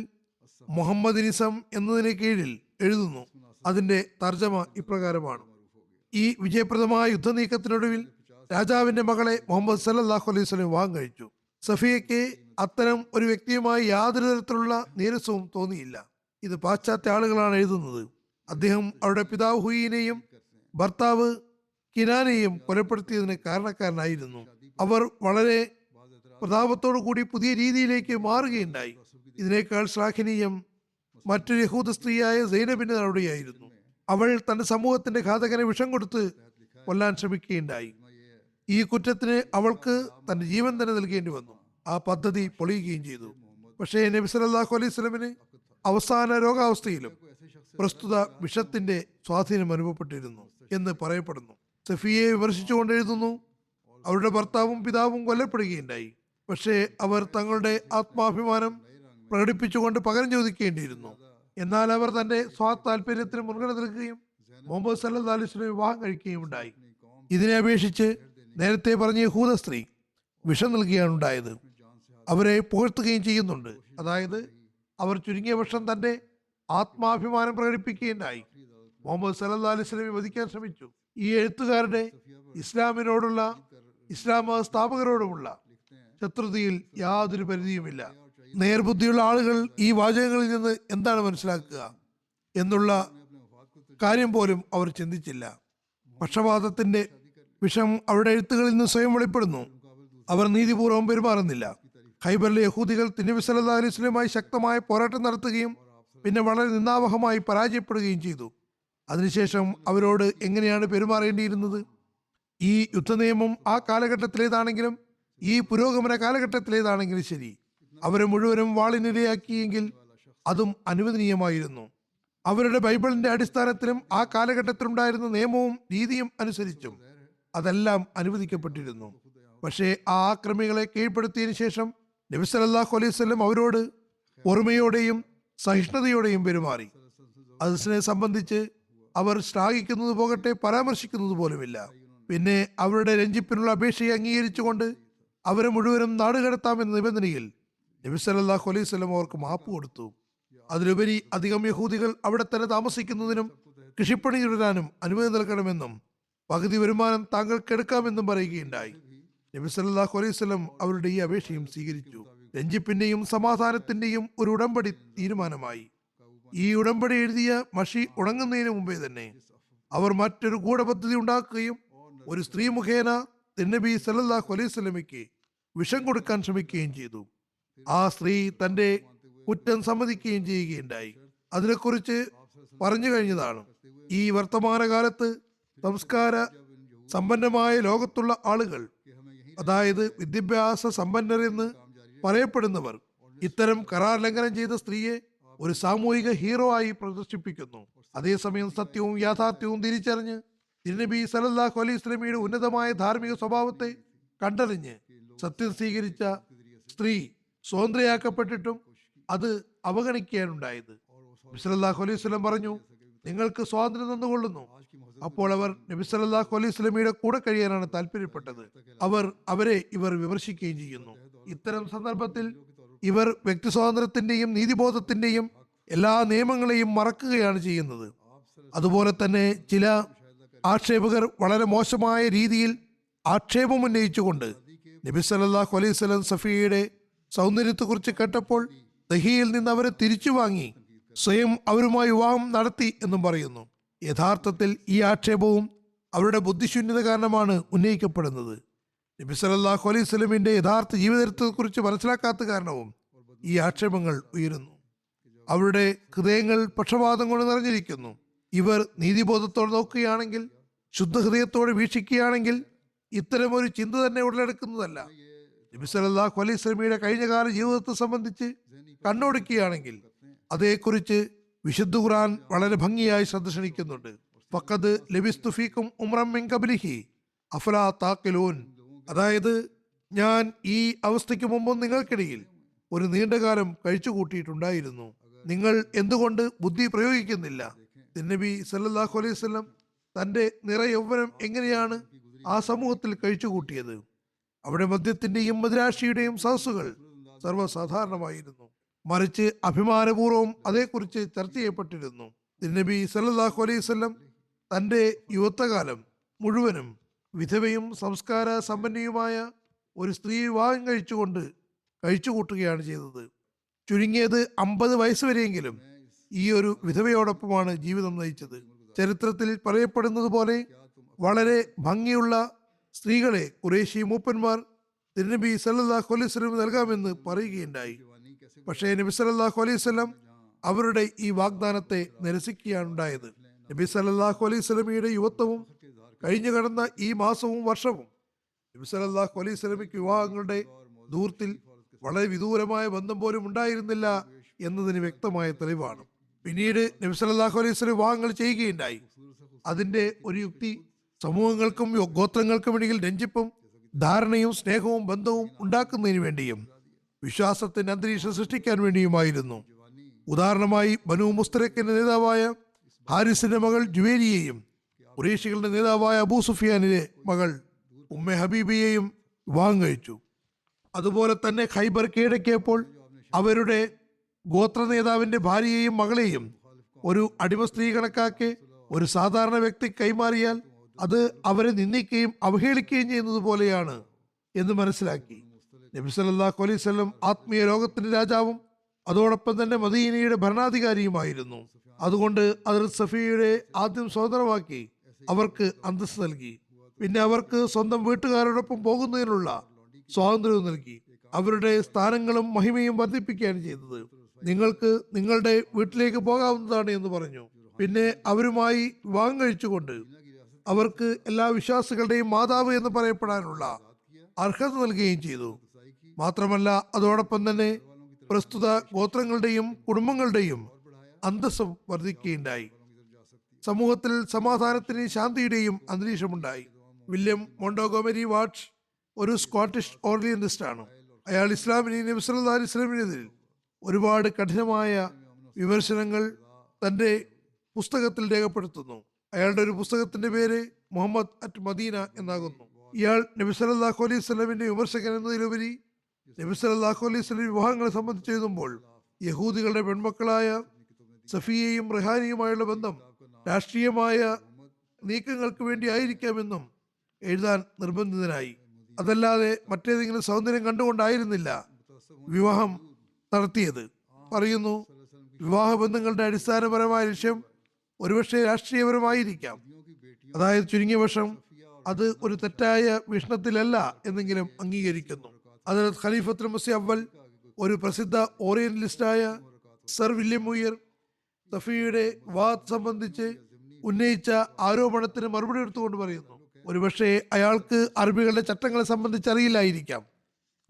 മുഹമ്മദിനിസം എന്നതിന് കീഴിൽ എഴുതുന്നു. അതിന്റെ തർജ്ജമ ഇപ്രകാരമാണ്: ഈ വിജയപ്രദമായ യുദ്ധനീക്കത്തിനൊടുവിൽ രാജാവിന്റെ മകളെ മുഹമ്മദ് സല്ലല്ലാഹു അലൈഹി വസല്ലം വിവാഹം കഴിച്ചു. സഫിയയ്ക്ക് അത്തരം ഒരു വ്യക്തിയുമായി യാതൊരു തരത്തിലുള്ള നീരസവും തോന്നിയില്ല. ഇത് പാശ്ചാത്യ ആളുകളാണ് എഴുതുന്നത്. അദ്ദേഹം അവരുടെ പിതാവ് ഹുയിനെയും ഭർത്താവ് കിനാനെയും കൊലപ്പെടുത്തിയതിന് കാരണക്കാരനായിരുന്നു. അവർ വളരെ പ്രതാപത്തോടു കൂടി പുതിയ രീതിയിലേക്ക് മാറുകയുണ്ടായി. ഇതിനേക്കാൾ ശ്ലാഘനീയം മറ്റൊരു യഹൂദ സ്ത്രീയായ സൈനബിന്റെ നടപടിയായിരുന്നു. അവൾ തന്റെ സമൂഹത്തിന്റെ ഘാതകനെ വിഷം കൊടുത്ത് കൊല്ലാൻ ശ്രമിക്കുകയുണ്ടായി. ഈ കുറ്റത്തിന് അവൾക്ക് തന്റെ ജീവൻ തന്നെ നൽകേണ്ടി വന്നു. ആ പദ്ധതി പൊളിയുകയും ചെയ്തു. പക്ഷേ നബി സല്ലല്ലാഹു അലൈഹി വസല്ലമിന് അവസാന രോഗാവസ്ഥയിലും പ്രസ്തുത വിഷത്തിന്റെ സ്വാധീനം അനുഭവപ്പെട്ടിരുന്നു എന്ന് പറയപ്പെടുന്നു. സഫിയെ വിമർശിച്ചുകൊണ്ട് എഴുതുന്നു, അവരുടെ ഭർത്താവും പിതാവും കൊല്ലപ്പെടുകയുണ്ടായി. പക്ഷേ അവർ തങ്ങളുടെ ആത്മാഭിമാനം പ്രകടിപ്പിച്ചുകൊണ്ട് പകരം ചോദിക്കേണ്ടിയിരുന്നു. എന്നാൽ അവർ തന്റെ സ്വാതാല്പര്യത്തിന് മുൻഗണന നൽകുകയും മുഹമ്മദ് സല്ലല്ലാഹു അലൈഹി വസല്ലം വിവാഹം കഴിക്കുകയും ഉണ്ടായി. ഇതിനെ അപേക്ഷിച്ച് നേരത്തെ പറഞ്ഞ യഹൂദ സ്ത്രീ വിഷം നൽകുകയാണ് ഉണ്ടായത്. അവരെ പുകഴ്ത്തുകയും ചെയ്യുന്നുണ്ട്. അതായത് അവർ ചുരുങ്ങിയ വർഷം തന്റെ ആത്മാഭിമാനം പ്രകടിപ്പിക്കുകയുണ്ടായി. മുഹമ്മദ് സല്ലല്ലാഹു അലൈഹി വസല്ലം വധിക്കാൻ ശ്രമിച്ചു. ഈ എഴുത്തുകാരുടെ ഇസ്ലാമിനോടുള്ള, ഇസ്ലാം മത സ്ഥാപകരോടുമുള്ള ശത്രുതയിൽ യാതൊരു പരിധിയുമില്ല. നേർബുദ്ധിയുള്ള ആളുകൾ ഈ വാചകങ്ങളിൽ നിന്ന് എന്താണ് മനസ്സിലാക്കുക എന്നുള്ള കാര്യം പോലും അവർ ചിന്തിച്ചില്ല. പക്ഷപാതത്തിന്റെ വിഷം അവരുടെ എഴുത്തുകളിൽ നിന്ന് സ്വയം വെളിപ്പെടുന്നു. അവർ നീതിപൂർവ്വം പെരുമാറുന്നില്ല. ഖൈബറിലെ യഹൂദികൾ തിരുനബി സല്ലല്ലാഹു അലൈഹി വസല്ലമയുമായി ശക്തമായ പോരാട്ടം നടത്തുകയും പിന്നെ വളരെ നിന്ദാവഹമായി പരാജയപ്പെടുകയും ചെയ്തു. അതിനുശേഷം അവരോട് എങ്ങനെയാണ് പെരുമാറേണ്ടിയിരുന്നത്? ഈ യുദ്ധനിയമം ആ കാലഘട്ടത്തിലേതാണെങ്കിലും ഈ പുരോഗമന കാലഘട്ടത്തിലേതാണെങ്കിലും ശരി, അവരെ മുഴുവനും വാളിനിരയാക്കിയെങ്കിൽ അതും അനുവദനീയമായിരുന്നു. അവരുടെ ബൈബിളിന്റെ അടിസ്ഥാനത്തിലും ആ കാലഘട്ടത്തിലുണ്ടായിരുന്ന നിയമവും രീതിയും അനുസരിച്ചും അതെല്ലാം അനുവദിക്കപ്പെട്ടിരുന്നു. പക്ഷേ ആ ആക്രമികളെ കീഴ്പ്പെടുത്തിയതിനു ശേഷം നബി സല്ലല്ലാഹു അലൈഹി വസല്ലം അവരോട് ഓർമ്മയോടെയും സഹിഷ്ണുതയോടെയും പെരുമാറി. അതിനെ സംബന്ധിച്ച് അവർ ശ്ലാഘിക്കുന്നത് പോകട്ടെ, പരാമർശിക്കുന്നത് പോലുമില്ല. പിന്നെ അവരുടെ രഞ്ജിപ്പിനുള്ള അപേക്ഷയെ അംഗീകരിച്ചുകൊണ്ട് അവരെ മുഴുവനും നാടുകടത്താമെന്ന നിബന്ധനയിൽ നബി സല്ലല്ലാഹു അലൈഹി വസല്ലം അവർക്ക് മാപ്പ് കൊടുത്തു. അതിലുപരി അധികം യഹൂദികൾ അവിടെ തന്നെ താമസിക്കുന്നതിനും കൃഷിപ്പണി തുടരാനും അനുമതി നൽകണമെന്നും പകുതി വരുമാനം താങ്കൾക്ക് എടുക്കാമെന്നും പറയുകയുണ്ടായി. നബി സല്ലല്ലാഹു അലൈഹി വസല്ലം അവരുടെ ഈ അപേക്ഷയും സ്വീകരിച്ചു. രഞ്ജിപ്പിന്റെയും സമാധാനത്തിന്റെയും ഒരു ഉടമ്പടി തീരുമാനമായി. ഈ ഉടമ്പടി എഴുതിയ മഷി ഉണങ്ങുന്നതിന് മുമ്പേ തന്നെ അവർ മറ്റൊരു ഗൂഢപദ്ധതി ഉണ്ടാക്കുകയും ഒരു സ്ത്രീ മുഖേന തിരുനബി സല്ലല്ലാഹു അലൈഹി വസല്ലമയ്ക്ക് വിഷം കൊടുക്കാൻ ശ്രമിക്കുകയും ചെയ്തു. ആ സ്ത്രീ തന്റെ കുറ്റം സമ്മതിക്കുകയും ചെയ്യുകയുണ്ടായി. അതിനെക്കുറിച്ച് പറഞ്ഞു കഴിഞ്ഞതാണ്. ഈ വർത്തമാനകാലത്ത് സംസ്കാര സമ്പന്നമായ ലോകത്തുള്ള ആളുകൾ, അതായത് വിദ്യാഭ്യാസ സമ്പന്നർ എന്ന് പറയപ്പെടുന്നവർ, ഇത്തരം കരാർ ലംഘനം ചെയ്ത സ്ത്രീയെ ഒരു സാമൂഹിക ഹീറോ ആയി പ്രദർശിപ്പിക്കുന്നു. അതേസമയം സത്യവും യാഥാർത്ഥ്യവും തിരിച്ചറിഞ്ഞ് തിരുനബി സല്ലല്ലാഹു അലൈഹി വസല്ലമയുടെ ഉന്നതമായ ധാർമ്മിക സ്വഭാവത്തെ കണ്ടറിഞ്ഞ് സത്യം സ്വീകരിച്ച സ്ത്രീ സ്വതന്ത്രയാക്കപ്പെട്ടിട്ടും അത് അവഗണിക്കുകയാണുണ്ടായത്. നബി സല്ലല്ലാഹു അലൈഹി വസല്ലം പറഞ്ഞു, നിങ്ങൾക്ക് സ്വാതന്ത്ര്യം തന്നുകൊള്ളുന്നു. അപ്പോൾ അവർ നബി സല്ലല്ലാഹു അലൈഹി വസല്ലമയുടെ കൂടെ കഴിയാനാണ് താല്പര്യപ്പെട്ടത്. അവരെ ഇവർ വിമർശിക്കുകയും ചെയ്യുന്നു. ഇത്തരം സന്ദർഭത്തിൽ ഇവർ വ്യക്തി സ്വാതന്ത്ര്യത്തിന്റെയും നീതിബോധത്തിന്റെയും എല്ലാ നിയമങ്ങളെയും മറക്കുകയാണ് ചെയ്യുന്നത്. അതുപോലെ തന്നെ ചില ആക്ഷേപകർ വളരെ മോശമായ രീതിയിൽ ആക്ഷേപം ഉന്നയിച്ചുകൊണ്ട് നബി സല്ലല്ലാഹു അലൈഹി വസല്ലം സഫിയയുടെ സൗന്ദര്യത്തെക്കുറിച്ച് കേട്ടപ്പോൾ ദഹിയിൽ നിന്ന് അവരെ തിരിച്ചു വാങ്ങി സ്വയം അവരുമായി വിവാഹം നടത്തി എന്നും പറയുന്നു. യഥാർത്ഥത്തിൽ ഈ ആക്ഷേപവും അവരുടെ ബുദ്ധിശൂന്യത കാരണമാണ് ഉന്നയിക്കപ്പെടുന്നത്. നബി സല്ലല്ലാഹു അലൈഹി വസല്ലമിന്റെ യഥാർത്ഥ ജീവിതത്തെക്കുറിച്ച് മനസ്സിലാക്കാത്ത കാരണവും ഈ ആക്ഷേപങ്ങൾ ഉയരുന്നു. അവരുടെ ഹൃദയങ്ങൾ പക്ഷപാതം കൊണ്ട് നിറഞ്ഞിരിക്കുന്നു. ഇവർ നീതിബോധത്തോടെ നോക്കുകയാണെങ്കിൽ, ശുദ്ധ ഹൃദയത്തോടെ വീക്ഷിക്കുകയാണെങ്കിൽ ഇത്തരമൊരു ചിന്ത തന്നെ ഉടലെടുക്കുന്നതല്ല. നബി സല്ലല്ലാഹു അലൈഹി വസല്ലമയുടെ കഴിഞ്ഞകാല ജീവിതത്തെ സംബന്ധിച്ച് കണ്ണോടിക്കുകയാണെങ്കിൽ അതേക്കുറിച്ച് വിശുദ്ധ ഖുർആൻ വളരെ ഭംഗിയായി ശ്രദ്ധ ക്ഷണിക്കുന്നുണ്ട്. ഫഖദ് ലബിസ്തു ഫീകും ഉംറൻ മിൻ ഖബ്ലിഹി അഫലാ താഖിലൂൻ. അതായത്, ഞാൻ ഈ അവസ്ഥയ്ക്ക് മുമ്പും നിങ്ങൾക്കിടയിൽ ഒരു നീണ്ടകാലം കഴിച്ചു കൂട്ടിയിട്ടുണ്ടായിരുന്നു. നിങ്ങൾ എന്തുകൊണ്ട് ബുദ്ധി പ്രയോഗിക്കുന്നില്ല? തിരുനബി സല്ലല്ലാഹു അലൈഹി വസല്ലം തന്റെ നിറയൗവനം എങ്ങനെയാണ് ആ സമൂഹത്തിൽ കഴിച്ചു കൂട്ടിയത്? അവിടെ മദ്യത്തിന്റെയും മദിരാശിയുടെയും സദസ്സുകൾ സർവ്വസാധാരണമായിരുന്നു. മറിച്ച് അഭിമാനപൂർവ്വം അതേക്കുറിച്ച് ചർച്ച ചെയ്യപ്പെട്ടിരുന്നു. തിരുനബി സല്ലല്ലാഹു അലൈഹി വസല്ലം തന്റെ യുവത്വകാലം മുഴുവനും വിധവയും സംസ്കാര സമ്പന്നയുമായ ഒരു സ്ത്രീ വിവാഹം കഴിച്ചു കൂട്ടുകയാണ് ചെയ്തത്. ചുരുങ്ങിയത് 50 വയസ്സ് വരെയെങ്കിലും ഈ ഒരു വിധവയോടൊപ്പമാണ് ജീവിതം നയിച്ചത്. ചരിത്രത്തിൽ പറയപ്പെടുന്നത് പോലെ വളരെ ഭംഗിയുള്ള സ്ത്രീകളെ ഖുറൈശി മൂപ്പന്മാർ തിരുനബി സല്ലല്ലാഹു അലൈഹി വസല്ലം നൽകാമെന്ന് പറയുകയുണ്ടായി. പക്ഷേ നബി സല്ലല്ലാഹു അലൈഹി വസല്ലം അവരുടെ ഈ വാഗ്ദാനത്തെ നിരസിക്കുകയാണ് ഉണ്ടായത്. നബി സല്ലല്ലാഹു അലൈഹി വസല്ലമയുടെ യുവത്വവും കഴിഞ്ഞു കടന്ന ഈ മാസവും വർഷവും നബി സല്ലല്ലാഹു അലൈഹി വസല്ലമയ്ക്ക് വിവാഹങ്ങളുടെ ദൂരത്തിൽ വളരെ വിദൂരമായ ബന്ധം പോലും ഉണ്ടായിരുന്നില്ല എന്നതിന് വ്യക്തമായ തെളിവാണ്. പിന്നീട് നബി സല്ലല്ലാഹു അലൈഹി വസല്ലം വിവാഹങ്ങൾ ചെയ്യുകയുണ്ടായി. അതിന്റെ ഒരു യുക്തി സമൂഹങ്ങൾക്കും ഗോത്രങ്ങൾക്കും ഇടയിൽ രഞ്ജിപ്പും ധാരണയും സ്നേഹവും ബന്ധവും ഉണ്ടാക്കുന്നതിന് വേണ്ടിയും വിശ്വാസത്തിന്റെ അന്തരീക്ഷം സൃഷ്ടിക്കാൻ വേണ്ടിയുമായിരുന്നു. ഉദാഹരണമായി ബനു മുസ്തലിഖിന്റെ നേതാവായ ഹാരിസിന്റെ മകൾ ജുവേരിയെയും ഖുറൈശികളുടെ നേതാവായ അബൂ സുഫിയാനിലെ മകൾ ഉമ്മെ ഹബീബിയെയും വിവാഹം കഴിച്ചു. അതുപോലെ തന്നെ ഖൈബർ കീഴടക്കിയപ്പോൾ അവരുടെ ഗോത്ര നേതാവിന്റെ ഭാര്യയെയും മകളെയും ഒരു അടിമ സ്ത്രീ കണക്കാക്കി ഒരു സാധാരണ വ്യക്തി കൈമാറിയാൽ അത് അവരെ നിന്ദിക്കുകയും അവഹേളിക്കുകയും ചെയ്യുന്നത് പോലെയാണ് എന്ന് മനസ്സിലാക്കി. നബി സല്ലല്ലാഹു അലൈഹി വസല്ലം ആത്മീയ ലോകത്തിന്റെ രാജാവും അതോടൊപ്പം തന്നെ മദീനയുടെ ഭരണാധികാരിയുമായിരുന്നു. അതുകൊണ്ട് ഹദ്റത്ത് സഫിയയുടെ ആദ്യം സ്വതന്ത്രമാക്കി അവർക്ക് അന്തസ്സ് നൽകി. പിന്നെ അവർക്ക് സ്വന്തം വീട്ടുകാരോടൊപ്പം പോകുന്നതിനുള്ള സ്വാതന്ത്ര്യവും നൽകി. അവരുടെ സ്ഥാനങ്ങളും മഹിമയും വർദ്ധിപ്പിക്കുകയാണ് ചെയ്തത്. നിങ്ങൾക്ക് നിങ്ങളുടെ വീട്ടിലേക്ക് പോകാവുന്നതാണ് എന്ന് പറഞ്ഞു. പിന്നെ അവരുമായി വിവാഹം കഴിച്ചുകൊണ്ട് അവർക്ക് എല്ലാ വിശ്വാസികളുടെയും മാതാവ് എന്ന് പറയപ്പെടാനുള്ള അർഹത നൽകുകയും ചെയ്തു. മാത്രമല്ല അതോടൊപ്പം തന്നെ പ്രസ്തുത ഗോത്രങ്ങളുടെയും കുടുംബങ്ങളുടെയും അന്തസ്സും വർദ്ധിക്കുകയുണ്ടായി. സമൂഹത്തിൽ സമാധാനത്തിന്റെയും ശാന്തിയുടെയും അന്തരീക്ഷമുണ്ടായി. വില്യം മോണ്ടോഗോമരി വാട്ട്സ് ഒരു സ്കോട്ടിഷ് ഓറിയന്റിസ്റ്റ് ആണ്. അയാൾ ഇസ്ലാമിനെയും നബി സല്ലല്ലാഹു അലൈഹി വസല്ലമയെതിരിൽ ഒരുപാട് കഠിനമായ വിമർശനങ്ങൾ തന്റെ പുസ്തകത്തിൽ രേഖപ്പെടുത്തുന്നു. അയാളുടെ ഒരു പുസ്തകത്തിന്റെ പേര് മുഹമ്മദ് അറ്റ് മദീന എന്നാകുന്നു. ഇയാൾ നബി സല്ലല്ലാഹു അലൈഹി വസല്ലമിന്റെ വിമർശകൻ എന്നതിലുപരി നബി സല്ലല്ലാഹു അലൈഹി വസല്ലം വിവാഹങ്ങളെ സംബന്ധിച്ച് എഴുതുമ്പോൾ യഹൂദികളുടെ പെൺമക്കളായ സഫിയയും റഹാനിയുമായുള്ള ബന്ധം രാഷ്ട്രീയമായ നീക്കങ്ങൾക്ക് വേണ്ടി ആയിരിക്കാമെന്നും എഴുതാൻ നിർബന്ധിതനായി. അതല്ലാതെ മറ്റേതെങ്കിലും സൗന്ദര്യം കണ്ടുകൊണ്ടായിരുന്നില്ല വിവാഹം നടത്തിയത്. പറയുന്നു, വിവാഹ ബന്ധങ്ങളുടെ അടിസ്ഥാനപരമായ ലക്ഷ്യം ഒരുപക്ഷെ രാഷ്ട്രീയപരമായിരിക്കാം. അതായത് ചുരുങ്ങിയ പക്ഷം അത് ഒരു തെറ്റായ വീക്ഷണത്തിലല്ല എന്നെങ്കിലും അംഗീകരിക്കുന്നു. അതിൽ ഖലീഫത്തുൽ മസീഹ് അവ്വൽ ഒരു പ്രസിദ്ധ ഓറിയന്റലിസ്റ്റായ സർ വില്യം മുയർ സഫിയയുടെ വിവാഹത്തെ സംബന്ധിച്ച് ഉന്നയിച്ച ആരോപണത്തിന് മറുപടി എടുത്തുകൊണ്ട് പറയുന്നു, ഒരുപക്ഷെ അയാൾക്ക് അറബികളുടെ ചട്ടങ്ങളെ സംബന്ധിച്ച് അറിയില്ലായിരിക്കാം.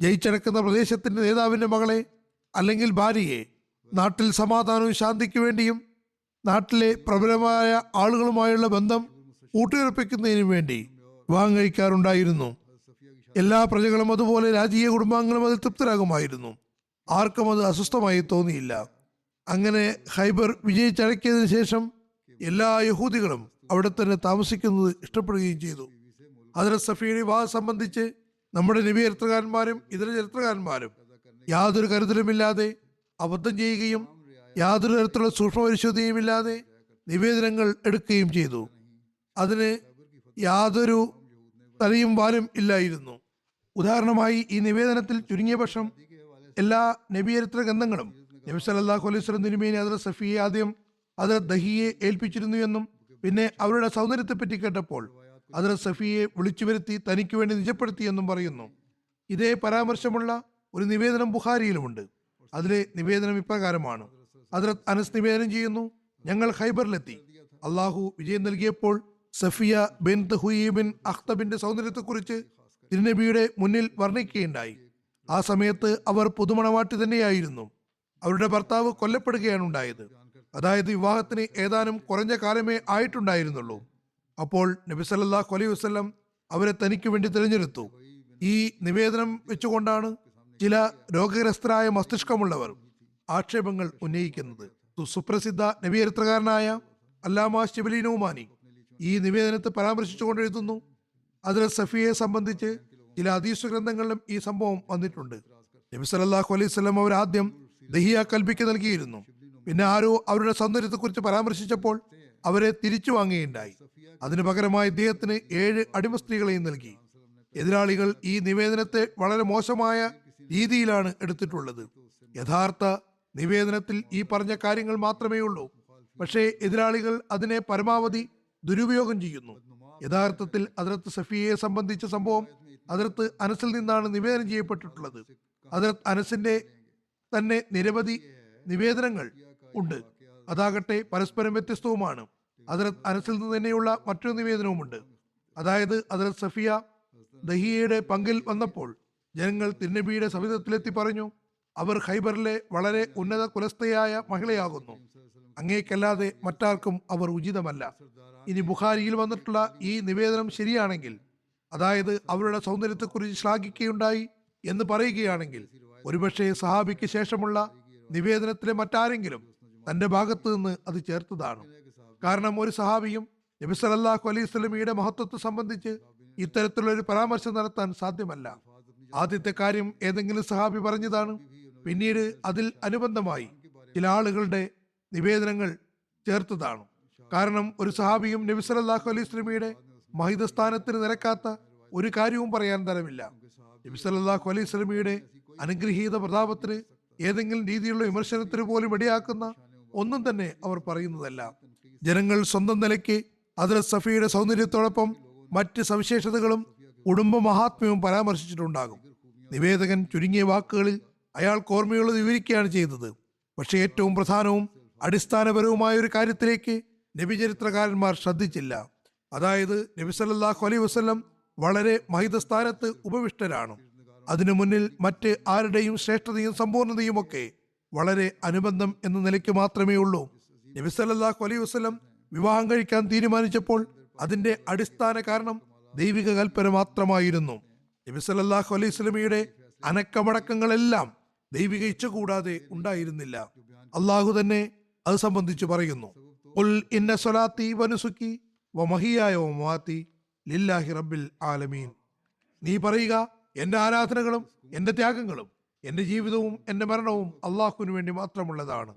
ജയിച്ചടക്കുന്ന പ്രദേശത്തിന്റെ നേതാവിന്റെ മകളെ അല്ലെങ്കിൽ ഭാര്യയെ നാട്ടിൽ സമാധാനവും ശാന്തിക്ക് വേണ്ടിയും നാട്ടിലെ പ്രബലമായ ആളുകളുമായുള്ള ബന്ധം ഊട്ടിയുറപ്പിക്കുന്നതിനും വേണ്ടി വിവാഹം കഴിക്കാറുണ്ടായിരുന്നു. എല്ലാ പ്രജകളും അതുപോലെ രാജീയ കുടുംബാംഗങ്ങളും അതിൽ തൃപ്തരാകുമായിരുന്നു. ആർക്കും അത് അസ്വസ്ഥമായി തോന്നിയില്ല. അങ്ങനെ ഖൈബർ വിജയിച്ചടക്കിയതിനു ശേഷം എല്ലാ യഹൂദികളും അവിടെ തന്നെ താമസിക്കുന്നത് ഇഷ്ടപ്പെടുകയും ചെയ്തു. ഹദ്റത്ത് സഫിയയുടെ വിവാഹം സംബന്ധിച്ച് നമ്മുടെ നബി ചരിത്രകാരന്മാരും ഇതര ചരിത്രകാരന്മാരും യാതൊരു കരുതലുമില്ലാതെ അബദ്ധം ചെയ്യുകയും യാതൊരു തരത്തിലുള്ള സൂക്ഷ്മ പരിശോധനയുമില്ലാതെ നിവേദനങ്ങൾ എടുക്കുകയും ചെയ്തു. അതിന് യാതൊരു തലയും വാലും ഇല്ലായിരുന്നു. ഉദാഹരണമായി ഈ നിവേദനത്തിൽ ചുരുങ്ങിയ പക്ഷം എല്ലാ നബിചരിത്ര ഗ്രന്ഥങ്ങളും നബി സല്ലല്ലാഹു അലൈഹി വസല്ലം തിരുമേനി ഹദ്റത്ത് സഫിയെ ആദ്യം ഹദ്റത്ത് ദഹിയെ ഏൽപ്പിച്ചിരുന്നു എന്നും പിന്നെ അവരുടെ സൗന്ദര്യത്തെപ്പറ്റി കേട്ടപ്പോൾ ഹദ്റത്ത് സഫിയെ വിളിച്ചു വരുത്തി തനിക്ക് വേണ്ടി നിജപ്പെടുത്തിയെന്നും പറയുന്നു. ഇതേ പരാമർശമുള്ള ഒരു നിവേദനം ബുഖാരിയിലുമുണ്ട്. അതിലെ നിവേദനം ഇപ്രകാരമാണ്. ഹദ്റത്ത് അനസ് നിവേദനം ചെയ്യുന്നു, ഞങ്ങൾ ഖൈബറിലെത്തി. അള്ളാഹു വിജയം നൽകിയപ്പോൾ സഫിയ ബിൻത് ഹുയ് ബിൻ അഖ്തബിന്റെ സൗന്ദര്യത്തെക്കുറിച്ച് തിരുനബിയുടെ മുന്നിൽ വർണ്ണിക്കുകയുണ്ടായി. ആ സമയത്ത് അവർ പുതുമണവാട്ടി തന്നെയായിരുന്നു. അവരുടെ ഭർത്താവ് കൊല്ലപ്പെടുകയാണ് ഉണ്ടായത്. അതായത് വിവാഹത്തിന് ഏതാനും കുറഞ്ഞ കാലമേ ആയിട്ടുണ്ടായിരുന്നുള്ളൂ. അപ്പോൾ നബി സല്ലല്ലാഹു അലൈഹി വസല്ലം അവരെ തനിക്ക് വേണ്ടി തിരഞ്ഞെടുത്തു. ഈ നിവേദനം വെച്ചുകൊണ്ടാണ് ചില രോഗഗ്രസ്തരായ മസ്തിഷ്കമുള്ളവർ ആക്ഷേപങ്ങൾ ഉന്നയിക്കുന്നത്. സുപ്രസിദ്ധ നബി ചരിത്രകാരനായ അല്ലാമ ശിബലി നൗമാനി ഈ നിവേദനത്തെ പരാമർശിച്ചുകൊണ്ട് എഴുതുന്നു, ഹദ്റത്ത് സഫിയയെ സംബന്ധിച്ച് ചില ഹദീസ് ഗ്രന്ഥങ്ങളിലും ഈ സംഭവം വന്നിട്ടുണ്ട്. നബി സല്ലല്ലാഹു അലൈഹി വസല്ലം അവർ ആദ്യം ദഹിയ കൽബിക്ക് നൽകിയിരുന്നു. പിന്നെ ആരോ അവരുടെ സൗന്ദര്യത്തെക്കുറിച്ച് പരാമർശിച്ചപ്പോൾ അവരെ തിരിച്ചു വാങ്ങുകയുണ്ടായി. അതിനു പകരമായി ഇദ്ദേഹത്തിന് 7 അടിമ സ്ത്രീകളെയും നൽകി. എതിരാളികൾ ഈ നിവേദനത്തെ വളരെ മോശമായ രീതിയിലാണ് എടുത്തിട്ടുള്ളത്. യഥാർത്ഥ നിവേദനത്തിൽ ഈ പറഞ്ഞ കാര്യങ്ങൾ മാത്രമേ ഉള്ളൂ. പക്ഷേ എതിരാളികൾ അതിനെ പരമാവധി ദുരുപയോഗം ചെയ്യുന്നു. യഥാർത്ഥത്തിൽ ഹദ്റത്ത് സഫിയയെ സംബന്ധിച്ച സംഭവം ഹദ്റത്ത് അനസിൽ നിന്നാണ് നിവേദനം ചെയ്യപ്പെട്ടിട്ടുള്ളത്. ഹദ്റത്ത് അനസിന്റെ തന്നെ നിരവധി നിവേദനങ്ങൾ ഉണ്ട്. അതാകട്ടെ പരസ്പരം വ്യത്യസ്തവുമാണ്. ഹദ്റത്ത് അനസിൽ നിന്ന് തന്നെയുള്ള മറ്റൊരു നിവേദനവുമുണ്ട്. അതായത് ഹദ്റത്ത് സഫിയ ദഹിയയുടെ പങ്കിൽ വന്നപ്പോൾ ജനങ്ങൾ തിരുനബിയുടെ സവിധത്തിലെത്തി പറഞ്ഞു, അവർ ഖൈബറിലെ വളരെ ഉന്നത കുലസ്ഥയായ മഹിളയാകുന്നു. അങ്ങേക്കല്ലാതെ മറ്റാർക്കും അവർ ഉചിതമല്ല. ഇനി ബുഖാരിയിൽ വന്നിട്ടുള്ള ഈ നിവേദനം ശരിയാണെങ്കിൽ, അതായത് അവരുടെ സൗന്ദര്യത്തെക്കുറിച്ച് ശ്ലാഘിക്കുകയുണ്ടായി എന്ന് പറയുകയാണെങ്കിൽ, ഒരുപക്ഷെ സഹാബിക്ക് ശേഷമുള്ള നിവേദനത്തിലെ മറ്റാരെങ്കിലും തന്റെ ഭാഗത്ത് നിന്ന് അത് ചേർത്തതാണ്. കാരണം ഒരു സഹാബിയും നബി സല്ലല്ലാഹു അലൈഹി വസല്ലമയുടെ മഹത്വത്തെ സംബന്ധിച്ച് ഇത്തരത്തിലുള്ള ഒരു പരാമർശം നടത്താൻ സാധ്യമല്ല. ആദ്യത്തെ കാര്യം ഏതെങ്കിലും സഹാബി പറഞ്ഞതാണ്. പിന്നീട് അതിൽ അനുബന്ധമായി ചില ആളുകളുടെ നിവേദനങ്ങൾ ചേർത്തതാണ്. കാരണം ഒരു സഹാബിയും നബി സല്ലല്ലാഹു അലൈഹി വസല്ലമയുടെ മഹിതസ്ഥാനത്തിന് നിരക്കാത്ത ഒരു കാര്യവും പറയാൻ തരമില്ല. നബി സല്ലല്ലാഹു അലൈഹി വസല്ലമയുടെ അനുഗ്രഹീത പ്രതാപത്തിന് ഏതെങ്കിലും രീതിയിലുള്ള വിമർശനത്തിന് പോലും ഇടയാക്കുന്ന ഒന്നും തന്നെ അവർ പറയുന്നതല്ല. ജനങ്ങൾ സ്വന്തം നിലയ്ക്ക് ഹദ്രത്ത് സഫിയുടെ സൗന്ദര്യത്തോടൊപ്പം മറ്റ് സവിശേഷതകളും കുടുംബ മഹാത്മ്യവും പരാമർശിച്ചിട്ടുണ്ടാകും. നിവേദകൻ ചുരുങ്ങിയ വാക്കുകളിൽ അയാൾക്ക് ഓർമ്മയുള്ളത് വിവരിക്കുകയാണ് ചെയ്തത്. പക്ഷേ ഏറ്റവും പ്രധാനവും അടിസ്ഥാനപരവുമായ ഒരു കാര്യത്തിലേക്ക് നബി ചരിത്രകാരന്മാർ ശ്രദ്ധിച്ചില്ല. അതായത് നബി സല്ലല്ലാഹു അലൈഹി വസല്ലം വളരെ മഹിതസ്ഥാനത്ത് ഉപവിഷ്ടരാണ്. അതിനു മുന്നിൽ മറ്റ് ആരുടെയും ശ്രേഷ്ഠതയും സമ്പൂർണതയും ഒക്കെ വളരെ അനുബന്ധം എന്ന നിലയ്ക്ക് മാത്രമേ ഉള്ളൂ. നബി സല്ലല്ലാഹു അലൈഹി വസല്ലം വിവാഹം കഴിക്കാൻ തീരുമാനിച്ചപ്പോൾ അതിന്റെ അടിസ്ഥാന കാരണം ദൈവിക കൽപ്പന മാത്രമായിരുന്നു. നബി സല്ലല്ലാഹു അലൈഹി വസല്ലമയുടെ അനക്കമടക്കങ്ങളെല്ലാം ദൈവിക ഇച്ഛ കൂടാതെ ഉണ്ടായിരുന്നില്ല. അള്ളാഹു തന്നെ അത് സംബന്ധിച്ച് പറയുന്നു, ഖുൽ ഇന്ന സ്വലാത്തി വനുസുക്കി വമഹിയായ വമമാതി ലില്ലാഹി റബ്ബിൽ ആലമീൻ. നീ പറയുക, എന്റെ ആരാധനകളും എന്റെ ത്യാഗങ്ങളും എന്റെ ജീവിതവും എന്റെ മരണവും അള്ളാഹുവിന് വേണ്ടി മാത്രമുള്ളതാണ്.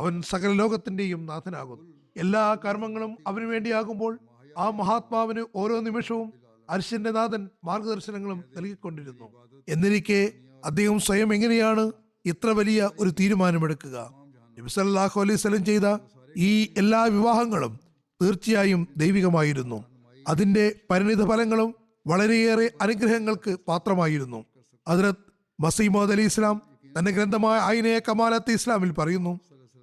അവൻ സകല ലോകത്തിന്റെയും നാഥനാകുന്നു. എല്ലാ കർമ്മങ്ങളും അവന് വേണ്ടിയാകുമ്പോൾ ആ മഹാത്മാവിന് ഓരോ നിമിഷവും അർശിന്റെ നാഥൻ മാർഗദർശനങ്ങളും നൽകിക്കൊണ്ടിരുന്നു. എന്നിരിക്കെ അദ്ദേഹം സ്വയം എങ്ങനെയാണ് ഇത്ര വലിയ ഒരു തീരുമാനമെടുക്കുക? നബി സല്ലല്ലാഹു അലൈഹി വസല്ലം ചെയ്ത ഈ എല്ലാ വിവാഹങ്ങളും തീർച്ചയായും ദൈവികമായിരുന്നു. അതിന്റെ പരിണിത ഫലങ്ങളും വളരെയേറെ അനുഗ്രഹങ്ങൾക്ക് പാത്രമായിരുന്നു. ഹദ്രത്ത് മസീഹ് മൗഊദ് അലൈഹി ഇസ്ലാം തന്റെ ഗ്രന്ഥമായ ഐനെ കമാലത്ത് ഇസ്ലാമിൽ പറയുന്നു,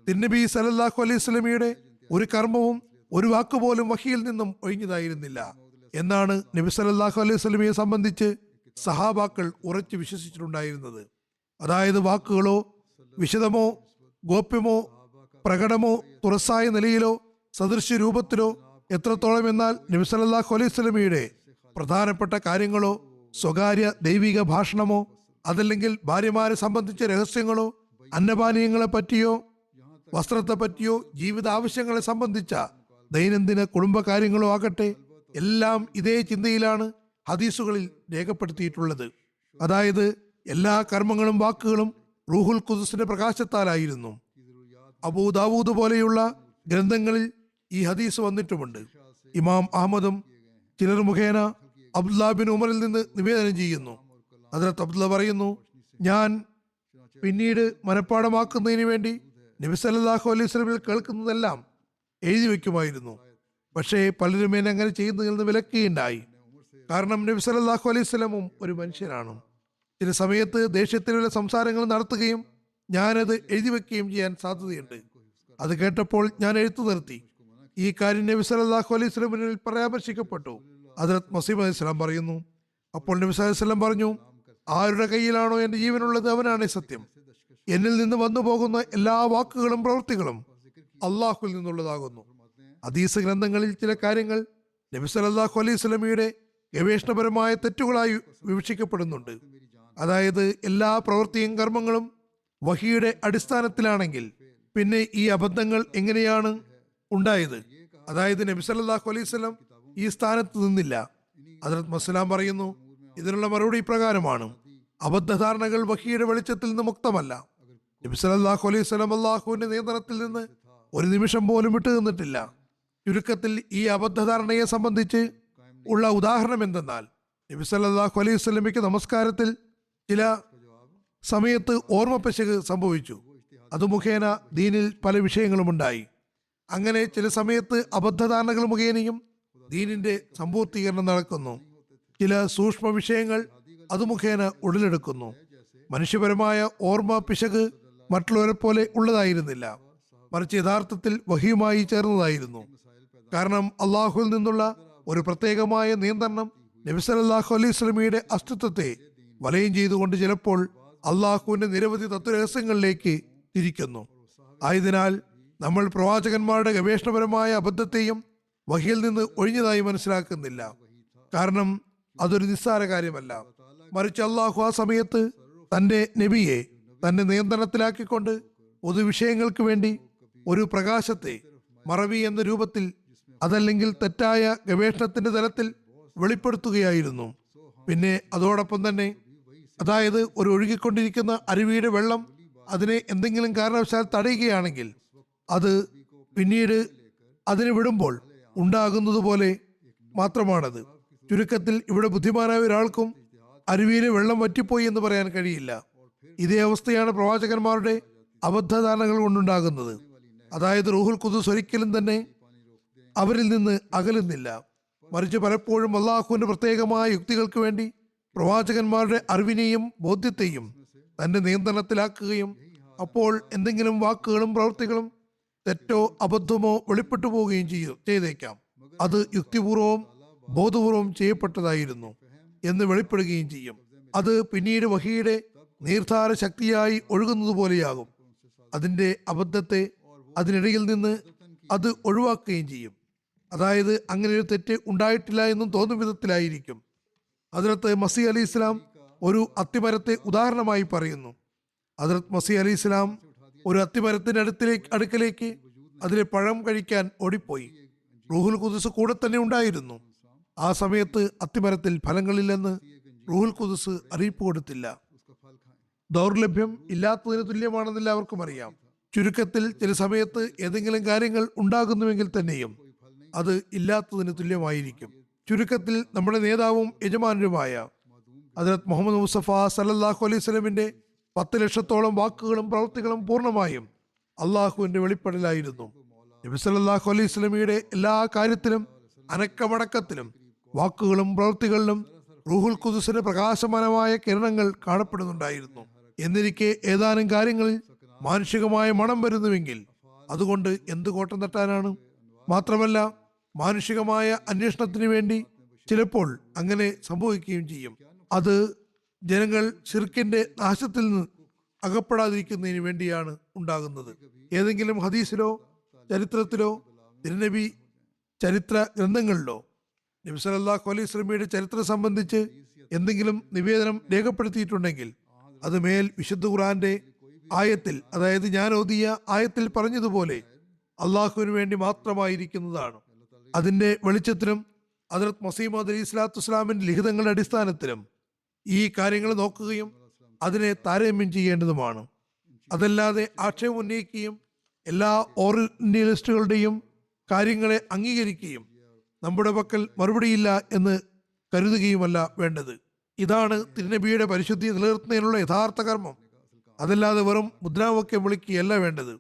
തിരുനബി സല്ലല്ലാഹു അലൈഹി വസല്ലമയുടെ ഒരു കർമ്മവും ഒരു വാക്കുപോലും വഹിയിൽ നിന്നും ഒഴിഞ്ഞതായിരുന്നില്ല എന്നാണ് നബി സല്ലല്ലാഹു അലൈഹി വസല്ലമയെ സംബന്ധിച്ച് സഹാബാക്കൾ ഉറച്ചു വിശ്വസിച്ചിട്ടുണ്ടായിരുന്നത്. അതായത് വാക്കുകളോ വിശദമോ ഗോപ്യമോ പ്രകടമോ തുറസായ നിലയിലോ സദൃശ്യ രൂപത്തിലോ എത്രത്തോളം എന്നാൽ നബി സല്ലല്ലാഹു അലൈഹി വസല്ലമയുടെ പ്രധാനപ്പെട്ട കാര്യങ്ങളോ സ്വകാര്യ ദൈവിക ഭാഷണമോ അതല്ലെങ്കിൽ ഭാര്യമാരെ സംബന്ധിച്ച രഹസ്യങ്ങളോ അന്നപാനീയങ്ങളെ പറ്റിയോ വസ്ത്രത്തെ പറ്റിയോ ജീവിത ആവശ്യങ്ങളെ സംബന്ധിച്ച ദൈനംദിന കുടുംബകാര്യങ്ങളോ ആകട്ടെ, എല്ലാം ഇതേ ചിന്തയിലാണ് ഹദീസുകളിൽ രേഖപ്പെടുത്തിയിട്ടുള്ളത്. അതായത് എല്ലാ കർമ്മങ്ങളും വാക്കുകളും റൂഹുൽ ഖുദ്സിന്റെ പ്രകാശത്താലായിരുന്നു. അബൂ ദാവൂദ് പോലെയുള്ള ഗ്രന്ഥങ്ങളിൽ ഈ ഹദീസ് വന്നിട്ടുമുണ്ട്. ഇമാം അഹമ്മദും ചിലർ മുഖേന അബ്ദുല്ലാ ബിൻ ഉമറിൽ നിന്ന് നിവേദനം ചെയ്യുന്നു. ഹദ്രത്ത് അബ്ദുല്ല പറയുന്നു, ഞാൻ പിന്നീട് മനഃപ്പാടമാക്കുന്നതിന് വേണ്ടി നബി സല്ലല്ലാഹു അലൈഹി വസല്ലം കേൾക്കുന്നതെല്ലാം എഴുതി വെക്കുമായിരുന്നു. പക്ഷേ പലരും എന്നെ അങ്ങനെ ചെയ്യുന്നതിൽ നിന്ന് വിലക്കുകയുണ്ടായി. കാരണം നബി സല്ലല്ലാഹു അലൈഹി വസല്ലമും ഒരു മനുഷ്യനാണ്. ചില സമയത്ത് ദേഷ്യത്തിലുള്ള സംസാരങ്ങൾ നടത്തുകയും ഞാനത് എഴുതി വെക്കുകയും ചെയ്യാൻ സാധ്യതയുണ്ട്. അത് കേട്ടപ്പോൾ ഞാൻ എഴുത്തു നിർത്തി. ഈ കാര്യം നബി സല്ലല്ലാഹു അലൈഹി വസല്ലമിൽ പരാമർശിക്കപ്പെട്ടു. ഹദ്രത്ത് മസീഹ് അലൈഹി സ്വലാം പറയുന്നു, അപ്പോൾ നബി സല്ലല്ലാഹു അലൈഹി വസല്ലം പറഞ്ഞു, ആരുടെ കയ്യിലാണോ എൻ്റെ ജീവനുള്ളത് അവനാണ് സത്യം. എന്നിൽ നിന്ന് വന്നു പോകുന്ന എല്ലാ വാക്കുകളും പ്രവൃത്തികളും അള്ളാഹുവിൽ നിന്നുള്ളതാകുന്നു. ഹദീസ് ഗ്രന്ഥങ്ങളിൽ ചില കാര്യങ്ങൾ നബി സല്ലല്ലാഹു അലൈഹി വസല്ലമയുടെ ഗവേഷണപരമായ തെറ്റുകളായി വിവക്ഷിക്കപ്പെടുന്നുണ്ട്. അതായത് എല്ലാ പ്രവൃത്തിയും കർമ്മങ്ങളും വഹിയുടെ അടിസ്ഥാനത്തിലാണെങ്കിൽ പിന്നെ ഈ അബദ്ധങ്ങൾ എങ്ങനെയാണ് ഉണ്ടായത്? അതായത് നബി സല്ലല്ലാഹു അലൈഹി വസല്ലം ഈ സ്ഥാനത്ത് നിന്നില്ല. ഹദ്രത്ത് മസ്ലാം പറയുന്നു, ഇതിനുള്ള മറുപടി പ്രകാരമാണ്, അബദ്ധധാരണകൾ വഹിയുടെ വെളിച്ചത്തിൽ നിന്ന് മുക്തമല്ല. നബി സല്ലല്ലാഹു അലൈഹി വസല്ലം അള്ളാഹുവിന്റെ നിയന്ത്രണത്തിൽ നിന്ന് ഒരു നിമിഷം പോലും വിട്ടു നിന്നിട്ടില്ല. ചുരുക്കത്തിൽ ഈ അബദ്ധധാരണയെ സംബന്ധിച്ച് ഉള്ള ഉദാഹരണം എന്തെന്നാൽ, നബി സല്ലല്ലാഹു അലൈഹി വസല്ലമയ്ക്ക് നമസ്കാരത്തിൽ ചില സമയത്ത് ഓർമ്മപ്പിശക് സംഭവിച്ചു. അത് മുഖേന ദീനിൽ പല വിഷയങ്ങളും ഉണ്ടായി. അങ്ങനെ ചില സമയത്ത് അബദ്ധധാരണകൾ മുഖേനയും ദീനിന്റെ സമ്പൂർത്തീകരണം നടക്കുന്നു. ചില സൂക്ഷ്മ വിഷയങ്ങൾ അത് മുഖേന ഉടലെടുക്കുന്നു. മനുഷ്യപരമായ ഓർമ്മ പിശക് മറ്റുള്ളവരെ പോലെ ഉള്ളതായിരുന്നില്ല, മറിച്ച് യഥാർത്ഥത്തിൽ വഹിയുമായി ചേർന്നതായിരുന്നു. കാരണം അള്ളാഹുവിൽ നിന്നുള്ള ഒരു പ്രത്യേകമായ നിയന്ത്രണം നബി സല്ലല്ലാഹു അലൈഹി വസല്ലമയുടെ അസ്തിത്വത്തെ വലയം ചെയ്തുകൊണ്ട് ചിലപ്പോൾ അള്ളാഹുവിന്റെ നിരവധി തത്വരഹസ്യങ്ങളിലേക്ക് തിരിക്കുന്നു. ആയതിനാൽ നമ്മൾ പ്രവാചകന്മാരുടെ ഗവേഷണപരമായ അബദ്ധത്തെയും വഹിയിൽ നിന്ന് ഒഴിഞ്ഞതായി മനസ്സിലാക്കുന്നില്ല. കാരണം അതൊരു നിസ്സാര കാര്യമല്ല, മറിച്ച് അള്ളാഹു ആ സമയത്ത് തന്റെ നബിയെ തന്റെ നിയന്ത്രണത്തിലാക്കിക്കൊണ്ട് പൊതുവിഷയങ്ങൾക്ക് വേണ്ടി ഒരു പ്രകാശത്തെ മറവി എന്ന രൂപത്തിൽ അതല്ലെങ്കിൽ തെറ്റായ ഗവേഷണത്തിന്റെ തലത്തിൽ വെളിപ്പെടുത്തുകയായിരുന്നു. പിന്നെ അതോടൊപ്പം തന്നെ അതായത് ഒരു ഒഴുകിക്കൊണ്ടിരിക്കുന്ന അരുവിയുടെ വെള്ളം അതിനെ എന്തെങ്കിലും കാരണവശാൽ തടയുകയാണെങ്കിൽ അത് പിന്നീട് അതിനെ വിടുമ്പോൾ ഉണ്ടാകുന്നത് പോലെ മാത്രമാണത്. ചുരുക്കത്തിൽ ഇവിടെ ബുദ്ധിമാനായ ഒരാൾക്കും അരുവിയിലെ വെള്ളം വറ്റിപ്പോയി എന്ന് പറയാൻ കഴിയില്ല. ഇതേ അവസ്ഥയാണ് പ്രവാചകന്മാരുടെ അബദ്ധധാരണകൾ കൊണ്ടുണ്ടാകുന്നത്. അതായത് റൂഹുൽ ഖുദ്സ് ഒരിക്കലും തന്നെ അവരിൽ നിന്ന് അകലുന്നില്ല. മറിച്ച് പലപ്പോഴും അള്ളാഹുവിന്റെ പ്രത്യേകമായ യുക്തികൾക്ക് വേണ്ടി പ്രവാചകന്മാരുടെ അറിവിനെയും ബോധ്യത്തെയും തന്റെ നിയന്ത്രണത്തിലാക്കുകയും അപ്പോൾ എന്തെങ്കിലും വാക്കുകളും പ്രവൃത്തികളും തെറ്റോ അബദ്ധമോ വെളിപ്പെട്ടു പോവുകയും ചെയ്തേക്കാം. അത് യുക്തിപൂർവവും ബോധപൂർവം ചെയ്യപ്പെട്ടതായിരുന്നു എന്ന് വെളിപ്പെടുകയും ചെയ്യും. അത് പിന്നീട് വഹിയുടെ നീർധാര ശക്തിയായി ഒഴുകുന്നത് പോലെയാകും. അതിന്റെ അബദ്ധത്തെ അതിനിടയിൽ നിന്ന് അത് ഒഴിവാക്കുകയും ചെയ്യും. അതായത് അങ്ങനെ ഒരു തെറ്റ് ഉണ്ടായിട്ടില്ല എന്നും തോന്നും വിധത്തിലായിരിക്കും. ഹദ്രത്ത് മസീഹ് അലി ഇസ്ലാം ഒരു അത്തിമരത്തെ ഉദാഹരണമായി പറയുന്നു. ഹദ്രത്ത് മസീഹ് അലി ഇസ്ലാം ഒരു അത്തിമരത്തിന്റെ അടുക്കലേക്ക് അതിലെ പഴം കഴിക്കാൻ ഓടിപ്പോയി. റൂഹുൽ ഖുദ്സ് കൂടെ തന്നെ ഉണ്ടായിരുന്നു. ആ സമയത്ത് അത്തിമരത്തിൽ ഫലങ്ങളില്ലെന്ന് റൂഹുൽ ഖുദ്സ് അറിയിപ്പ് കൊടുത്തില്ല. ദൗർലഭ്യം ഇല്ലാത്തതിന് തുല്യമാണെന്ന് എല്ലാവർക്കും അറിയാം. ചുരുക്കത്തിൽ ചില സമയത്ത് ഏതെങ്കിലും കാര്യങ്ങൾ ഉണ്ടാകുന്നുവെങ്കിൽ തന്നെയും അത് ഇല്ലാത്തതിന് തുല്യമായിരിക്കും. ചുരുക്കത്തിൽ നമ്മുടെ നേതാവും യജമാനരുമായ ഹദ്രത്ത് മുഹമ്മദ് മുസ്തഫ സല്ലല്ലാഹു അലൈഹി വസല്ലമിന്റെ 10 ലക്ഷത്തോളം വാക്കുകളും പ്രവൃത്തികളും പൂർണ്ണമായും അള്ളാഹുവിന്റെ വെളിപ്പെടലായിരുന്നു. നബി സല്ലല്ലാഹു അലൈഹി വസല്ലമയുടെ എല്ലാ കാര്യത്തിലും അനക്കമടക്കത്തിലും വാക്കുകളും പ്രവൃത്തികളിലും റൂഹുൽ ഖുദ്സിന്റെ പ്രകാശമാനമായ കിരണങ്ങൾ കാണപ്പെടുന്നുണ്ടായിരുന്നു. എന്നിരിക്കെ ഏതാനും കാര്യങ്ങളിൽ മാനുഷികമായ മണം വരുന്നുവെങ്കിൽ അതുകൊണ്ട് എന്ത് കോട്ടം തട്ടാനാണ്? മാത്രമല്ല മാനുഷികമായ അന്വേഷണത്തിന് വേണ്ടി ചിലപ്പോൾ അങ്ങനെ സംഭവിക്കുകയും ചെയ്യും. അത് ജനങ്ങൾ ശിർക്കിന്റെ നാശത്തിൽ നിന്ന് അകപ്പെടാതിരിക്കുന്നതിന് വേണ്ടിയാണ് ഉണ്ടാകുന്നത്. ഏതെങ്കിലും ഹദീസിലോ ചരിത്രത്തിലോ തിരുനബി ചരിത്ര ഗ്രന്ഥങ്ങളിലോ നബി സല്ലല്ലാഹു അലൈഹി വസല്ലമയുടെ ചരിത്രം സംബന്ധിച്ച് എന്തെങ്കിലും നിവേദനം രേഖപ്പെടുത്തിയിട്ടുണ്ടെങ്കിൽ അത് മേൽ വിശുദ്ധ ഖുർആന്റെ ആയത്തിൽ, അതായത് ഞാൻ ഓതിയ ആയത്തിൽ പറഞ്ഞതുപോലെ അള്ളാഹുവിന് വേണ്ടി മാത്രമായിരിക്കുന്നതാണ്. അതിന്റെ വെളിച്ചത്തിലും ഹദ്രത്ത് മസീഹ് മൗഊദ് അലൈഹി സ്വലാത്തു വസ്സലാമിന്റെ ലിഖിതങ്ങളുടെ അടിസ്ഥാനത്തിലും ഈ കാര്യങ്ങൾ നോക്കുകയും അതിനെ താരതമ്യം ചെയ്യേണ്ടതുമാണ്. അതല്ലാതെ ആക്ഷേപം ഉന്നയിക്കുകയും എല്ലാ ഓറിയന്റലിസ്റ്റുകളുടെയും കാര്യങ്ങളെ അംഗീകരിക്കുകയും നമ്മുടെ പക്കൽ മറുപടിയില്ല എന്ന് കരുതുകയുമല്ല വേണ്ടത്. ഇതാണ് തിരുനബിയുടെ പരിശുദ്ധി നിലനിർത്തുന്നതിനുള്ള യഥാർത്ഥ കർമ്മം. അതല്ലാതെ വെറും മുദ്രാവാക്യം വിളിക്കുകയല്ല വേണ്ടത്.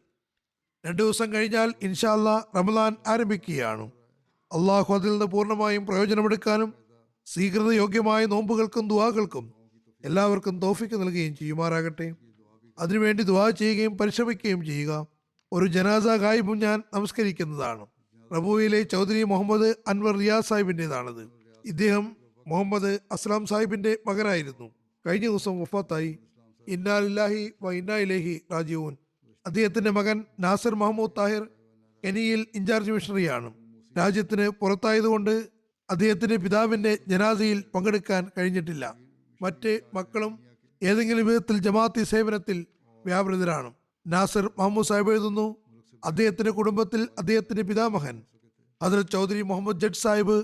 2 ദിവസം കഴിഞ്ഞാൽ ഇൻഷാ അല്ലാഹ് റമദാൻ ആരംഭിക്കുകയാണ്. അള്ളാഹു അതിൽ നിന്ന് പൂർണ്ണമായും പ്രയോജനമെടുക്കാനും സ്വീകൃത യോഗ്യമായ നോമ്പുകൾക്കും ദുആകൾക്കും എല്ലാവർക്കും തൗഫീഖ് നൽകുകയും ചെയ്യുമാറാകട്ടെ. അതിനുവേണ്ടി ദുആ ചെയ്യുകയും പരിശ്രമിക്കുകയും ചെയ്യുക. ഒരു ജനാസ ഗായിബും ഞാൻ നമസ്കരിക്കുന്നതാണ്. റബുവിലെ ചൗധരി മുഹമ്മദ് അൻവർ റിയാസ് സാഹിബിൻ്റെതാണത്. ഇദ്ദേഹം മുഹമ്മദ് അസ്ലാം സാഹിബിന്റെ മകനായിരുന്നു. കഴിഞ്ഞ ദിവസം വഫാത്തായി. ഇന്നാ ലില്ലാഹി വ ഇന്നാ ഇലൈഹി റാജിഊൻ. അദ്ദേഹത്തിന്റെ മകൻ നാസിർ മഹമ്മൂദ് താഹിർ കെനിയിൽ ഇൻചാർജ് മിഷണറിയാണ്. രാജ്യത്തിന് പുറത്തായതുകൊണ്ട് അദ്ദേഹത്തിന്റെ പിതാവിന്റെ ജനാസയിൽ പങ്കെടുക്കാൻ കഴിഞ്ഞിട്ടില്ല. മറ്റ് മക്കളും ഏതെങ്കിലും വിധത്തിൽ ജമാഅത്തി സേവനത്തിൽ വ്യാപൃതരാണ്. നാസിർ മഹമ്മൂദ് സാഹിബ് എഴുതുന്നു, അദ്ദേഹത്തിന്റെ കുടുംബത്തിൽ അദ്ദേഹത്തിന്റെ പിതാമഹൻ ഹദ്രത്ത് ചൗധരി മുഹമ്മദ് ജഡ് സാഹിബ്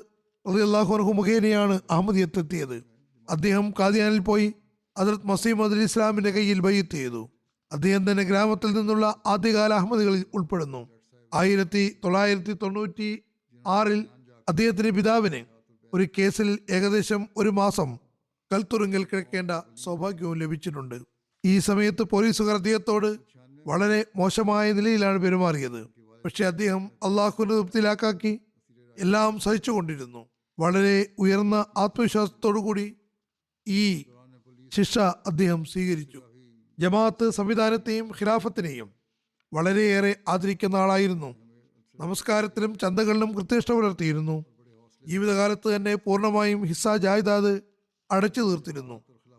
റളിയല്ലാഹു അൻഹു മുഖേനയാണ് അഹമ്മദിയത്തെത്തിയത്. അദ്ദേഹം ഖാദിയാനിൽ പോയി ഹദ്രത്ത് മസീഹ് മൗഊദ് അലി ഇസ്ലാമിന്റെ കയ്യിൽ ബൈഅത്ത് ചെയ്തു. അദ്ദേഹം തന്നെ ഗ്രാമത്തിൽ നിന്നുള്ള ആദ്യകാല അഹമ്മദികളിൽ ഉൾപ്പെടുന്നു. 1996 അദ്ദേഹത്തിന്റെ പിതാവിന് ഒരു കേസിൽ ഏകദേശം 1 മാസം കൽത്തുറുങ്കിൽ കിടക്കേണ്ട സൗഭാഗ്യവും ലഭിച്ചിട്ടുണ്ട്. ഈ സമയത്ത് പോലീസുകാർ അദ്ദേഹത്തോട് വളരെ മോശമായ നിലയിലാണ് പെരുമാറിയത്. പക്ഷെ അദ്ദേഹം അള്ളാഹുവിന്റെ തൃപ്തിയിലാക്കി എല്ലാം സഹിച്ചുകൊണ്ടിരുന്നു. വളരെ ഉയർന്ന ആത്മവിശ്വാസത്തോടുകൂടി ഈ ശിക്ഷ അദ്ദേഹം സ്വീകരിച്ചു. ജമാഅത്ത് സംവിധാനത്തെയും ഖിലാഫത്തിനെയും വളരെയേറെ ആദരിക്കുന്ന ആളായിരുന്നു. നമസ്കാരത്തിലും ചന്തകളിലും കൃത്യനിഷ്ഠ പുലർത്തിയിരുന്നു. ജീവിതകാലത്ത് തന്നെ പൂർണ്ണമായും ഹിസ്സ ജായിദാദ് അടച്ചു തീർത്തിരുന്നു.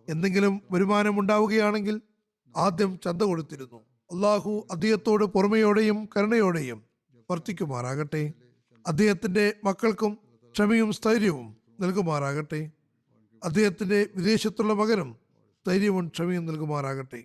എന്തെങ്കിലും വരുമാനം ഉണ്ടാവുകയാണെങ്കിൽ ആദ്യം ചന്ത കൊടുത്തിരുന്നു. അള്ളാഹു അദ്ദേഹത്തോട് പൊറുമയോടെയും കരുണയോടെയും വർത്തിക്കുമാറാകട്ടെ. അദ്ദേഹത്തിന്റെ മക്കൾക്കും ക്ഷമയും സ്ഥൈര്യവും നൽകുമാറാകട്ടെ. അദ്ദേഹത്തിന്റെ വിദേശത്തുള്ള മകനും സ്ഥൈര്യവും ക്ഷമയും നൽകുമാറാകട്ടെ.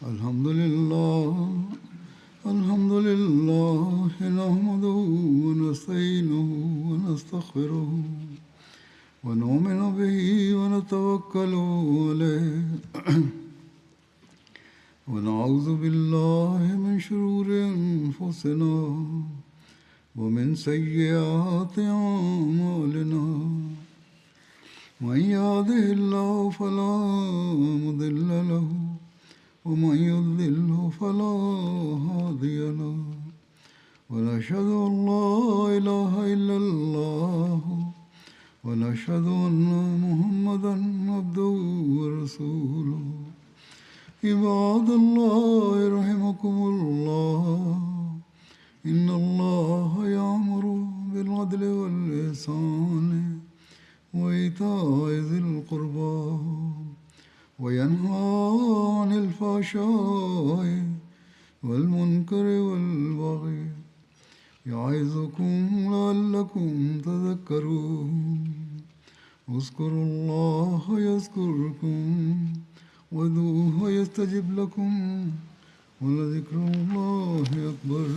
Alhamdulillah nahmaduhu wa nasta'inuhu wa nastaghfiruhu wa nu'minu bihi wa natawakkalu alayhi wa na'udhu billahi min shururi anfusina ومن سيئات أعمالنا من يهده الله فلا مضل له ومن يضلل فلا هادي له ونشهد أن لا إله إلا الله ونشهد أن محمدا عبده ورسوله عباد الله رحمكم الله إن الله يأمر بالعدل والإحسان وإيتاء ذي القربى وينهى عن الفحشاء والمنكر والبغي يعظكم لعلكم تذكرون اذكروا الله يذكركم وادعوه يستجب لكم ولذكر الله أكبر